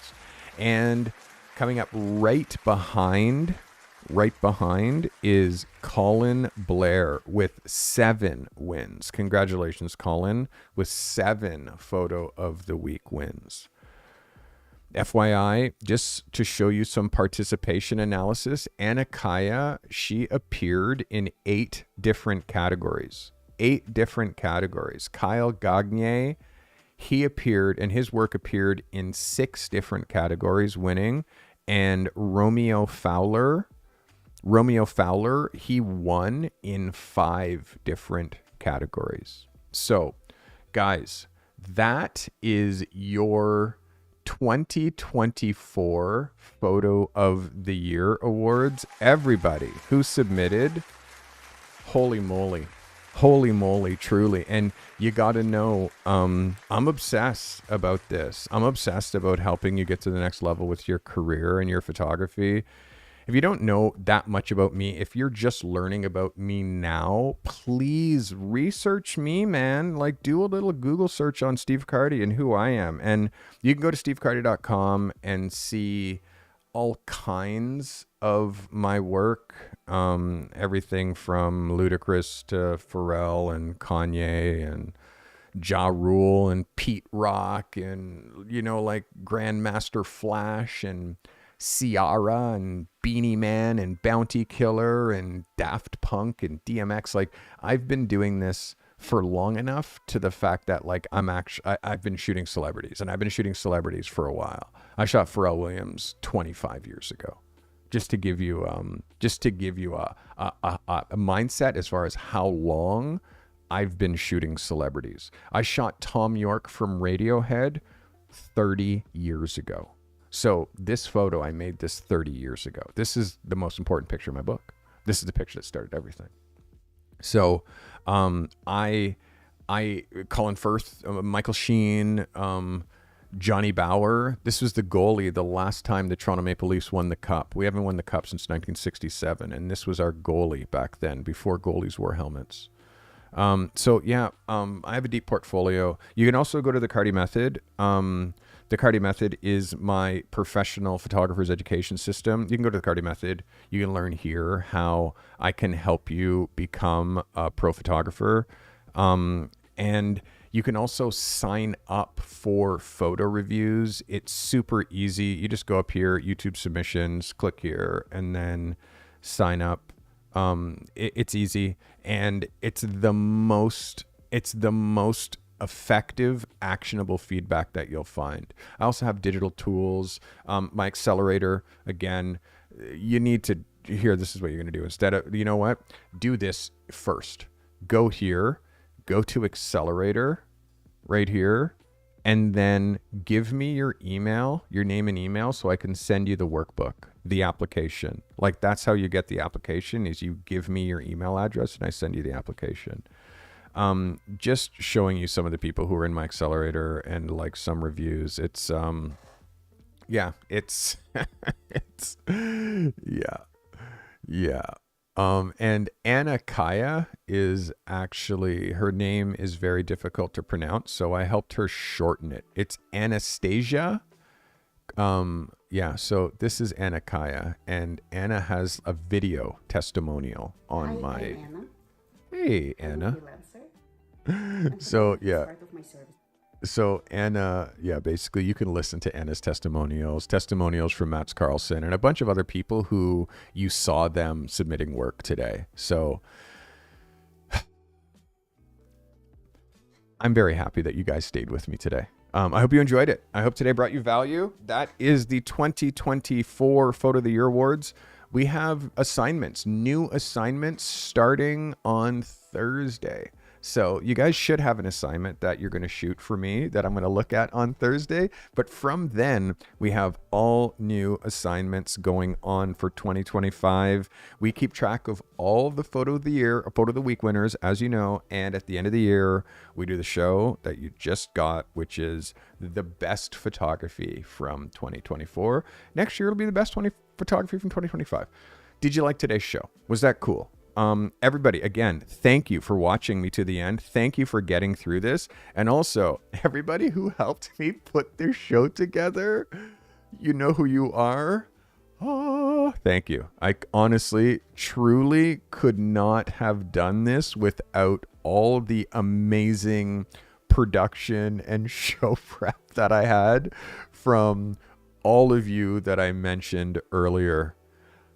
B: And coming up right behind is Colin Blair with 7 wins. Congratulations, Colin, with 7 photo of the week wins. FYI, just to show you some participation analysis, Anna Kaya, she appeared in 8 different categories. 8 different categories. Kyle Gagne, he appeared, and his work appeared in 6 different categories, winning. And Romeo Fowler, he won in 5 different categories. So, guys, that is your 2024 Photo of the Year awards. Everybody who submitted, holy moly, truly. And you got to know, I'm obsessed about this. I'm obsessed about helping you get to the next level with your career and your photography. If you don't know that much about me, if you're just learning about me now, please research me, man. Like, do a little Google search on Steve Carty and who I am. And you can go to stevecarty.com and see all kinds of my work. Everything from Ludacris to Pharrell and Kanye and Ja Rule and Pete Rock and, like Grandmaster Flash and Ciara and Beanie Man and Bounty Killer and Daft Punk and DMX. Like, I've been doing this for long enough to the fact that, like, I've been shooting celebrities, and I've been shooting celebrities for a while. I shot Pharrell Williams 25 years ago, just to give you a mindset as far as how long I've been shooting celebrities. I shot Tom York from Radiohead 30 years ago. So this photo, I made this 30 years ago. This is the most important picture in my book. This is the picture that started everything. So Colin Firth, Michael Sheen, Johnny Bauer. This was the goalie the last time the Toronto Maple Leafs won the cup. We haven't won the cup since 1967, and this was our goalie back then, before goalies wore helmets. I have a deep portfolio. You can also go to the Carty Method. The Carty Method is my professional photographer's education system. You can go to the Carty Method. You can learn here how I can help you become a pro photographer. And you can also sign up for photo reviews. It's super easy. You just go up here, YouTube submissions, click here, and then sign up. It's easy, and it's the most effective, actionable feedback that you'll find. I also have digital tools. My Accelerator, again, you need to here. This is what you're going to do instead of, you know what? Do this first. Go here, go to Accelerator right here, and then give me your email, your name and email, so I can send you the workbook, the application. Like, that's how you get the application, is you give me your email address and I send you the application. Just showing you some of the people who are in my Accelerator and like some reviews. It's and Anna Kaya is actually, her name is very difficult to pronounce, so I helped her shorten it. It's Anastasia. So this is Anna Kaya, and Anna has a video testimonial on my...
C: Anna.
B: Hey, Anna.
C: So,
B: Yeah.
C: part of my service.
B: So Anna, yeah, basically you can listen to Anna's testimonials from Mats Carlson and a bunch of other people who you saw them submitting work today. So I'm very happy that you guys stayed with me today. I hope you enjoyed it. I hope today brought you value. That is the 2024 Photo of the Year Awards. We have assignments, new assignments starting on Thursday. So you guys should have an assignment that you're going to shoot for me that I'm going to look at on Thursday. But from then, we have all new assignments going on for 2025. We keep track of all the Photo of the Year, or Photo of the Week winners, as you know. And at the end of the year, we do the show that you just got, which is the best photography from 2024. Next year, it'll be the best photography from 2025. Did you like today's show? Was that cool? Everybody, again, thank you for watching me to the end. Thank you for getting through this. And also, everybody who helped me put this show together, you know who you are. Oh, thank you. I honestly, truly could not have done this without all the amazing production and show prep that I had from all of you that I mentioned earlier.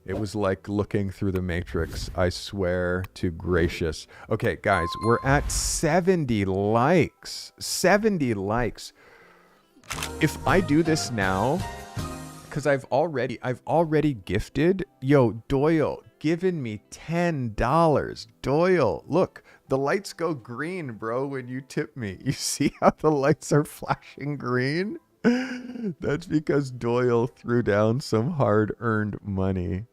B: It was like looking through the Matrix, I swear to gracious. Okay, guys, we're at 70 likes. 70 likes. If I do this now, because I've already gifted, Doyle, given me $10. Doyle, look, the lights go green, bro, when you tip me. You see how the lights are flashing green? That's because Doyle threw down some hard-earned money.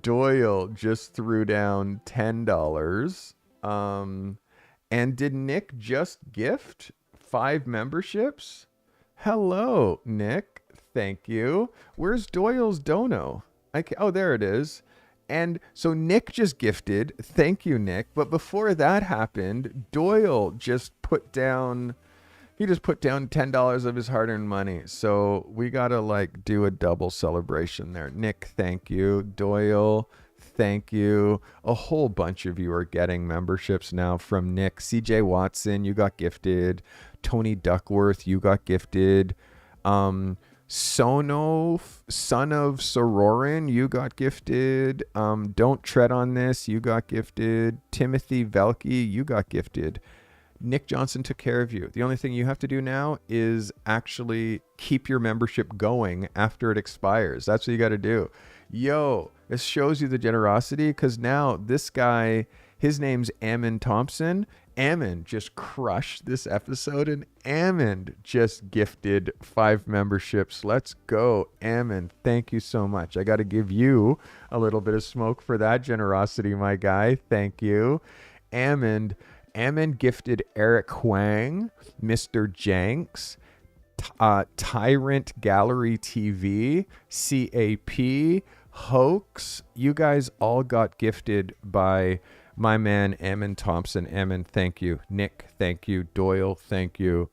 B: Doyle just threw down $10. And did Nick just gift 5 memberships? Hello, Nick. Thank you. Where's Doyle's dono? Oh, there it is. And so Nick just gifted. Thank you, Nick. But before that happened, Doyle just put down... He just put down $10 of his hard-earned money. So we got to do a double celebration there. Nick, thank you. Doyle, thank you. A whole bunch of you are getting memberships now from Nick. CJ Watson, you got gifted. Tony Duckworth, you got gifted. Sono, son of Sororin, you got gifted. Don't Tread on This, you got gifted. Timothy Velke, you got gifted. Nick Johnson took care of you. The only thing you have to do now is actually keep your membership going after it expires. That's what you got to do. This shows you the generosity, because now this guy, his name's Ammon Thompson. Ammon just crushed this episode, and Ammon just gifted 5 memberships. Let's go, Ammon. Thank you so much. I got to give you a little bit of smoke for that generosity, my guy. Thank you. Ammon gifted Eric Huang, Mr. Jenks, Tyrant Gallery TV, CAP, Hoax. You guys all got gifted by my man, Ammon Thompson. Ammon, thank you. Nick, thank you. Doyle, thank you.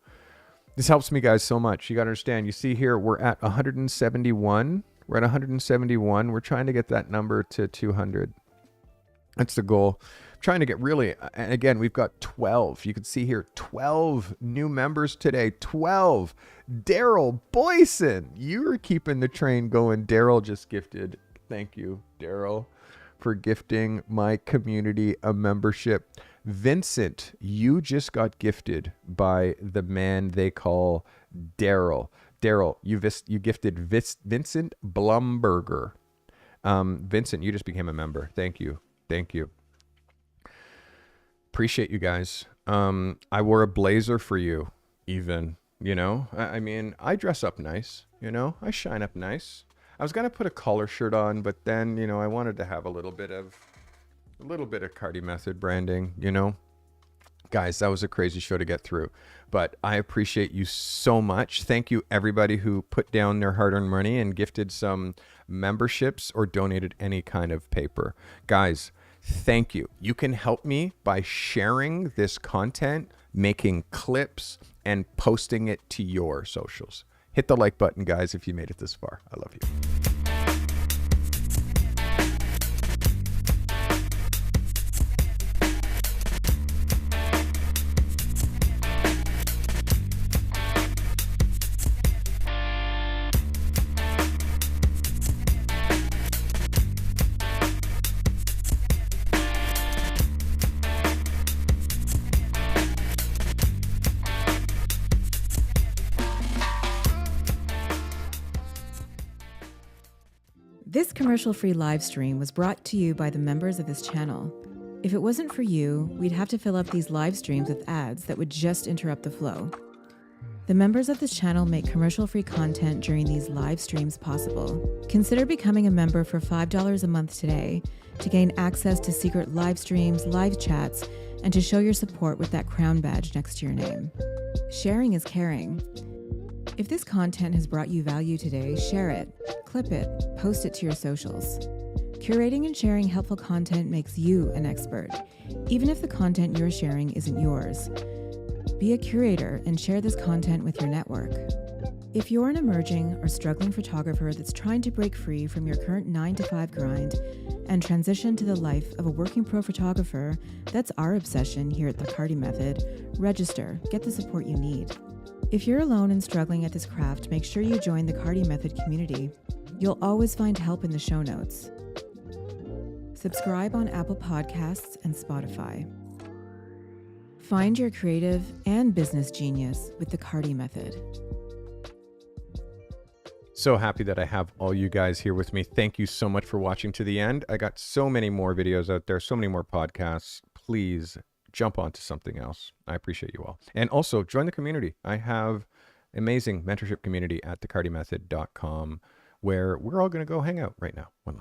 B: This helps me, guys, so much. You got to understand. You see here, we're at 171. We're at 171. We're trying to get that number to 200. That's the goal. Trying to get really, and again, we've got 12. You can see here, 12 new members today. 12. Daryl Boyson, you're keeping the train going. Daryl just gifted. Thank you, Daryl, for gifting my community a membership. Vincent, you just got gifted by the man they call Daryl. Daryl, you gifted Vincent Blumberger. Vincent, you just became a member. Thank you. Thank you. Appreciate you guys. I wore a blazer for you, even, I mean, I dress up nice, I shine up nice. I was going to put a collar shirt on, but then, I wanted to have a little bit of Carty Method branding, Guys, that was a crazy show to get through, but I appreciate you so much. Thank you, everybody who put down their hard-earned money and gifted some memberships or donated any kind of paper. Guys, thank you. You can help me by sharing this content, making clips, and posting it to your socials. Hit the like button, guys, if you made it this far. I love you.
A: This commercial-free live stream was brought to you by the members of this channel. If it wasn't for you, we'd have to fill up these live streams with ads that would just interrupt the flow. The members of this channel make commercial-free content during these live streams possible. Consider becoming a member for $5 a month today to gain access to secret live streams, live chats, and to show your support with that crown badge next to your name. Sharing is caring. If this content has brought you value today, share it, clip it, post it to your socials. Curating and sharing helpful content makes you an expert, even if the content you're sharing isn't yours. Be a curator and share this content with your network. If you're an emerging or struggling photographer that's trying to break free from your current 9-to-5 grind and transition to the life of a working pro photographer, that's our obsession here at the Carty Method. Register, get the support you need. If you're alone and struggling at this craft, make sure you join the Carte Method community. You'll always find help in the show notes. Subscribe on Apple Podcasts and Spotify. Find your creative and business genius with the Carte Method.
B: So happy that I have all you guys here with me. Thank you so much for watching to the end. I got so many more videos out there, so many more podcasts. Please jump onto something else. I appreciate you all. And also join the community. I have amazing mentorship community at thecartemethod.com where we're all going to go hang out right now. One love.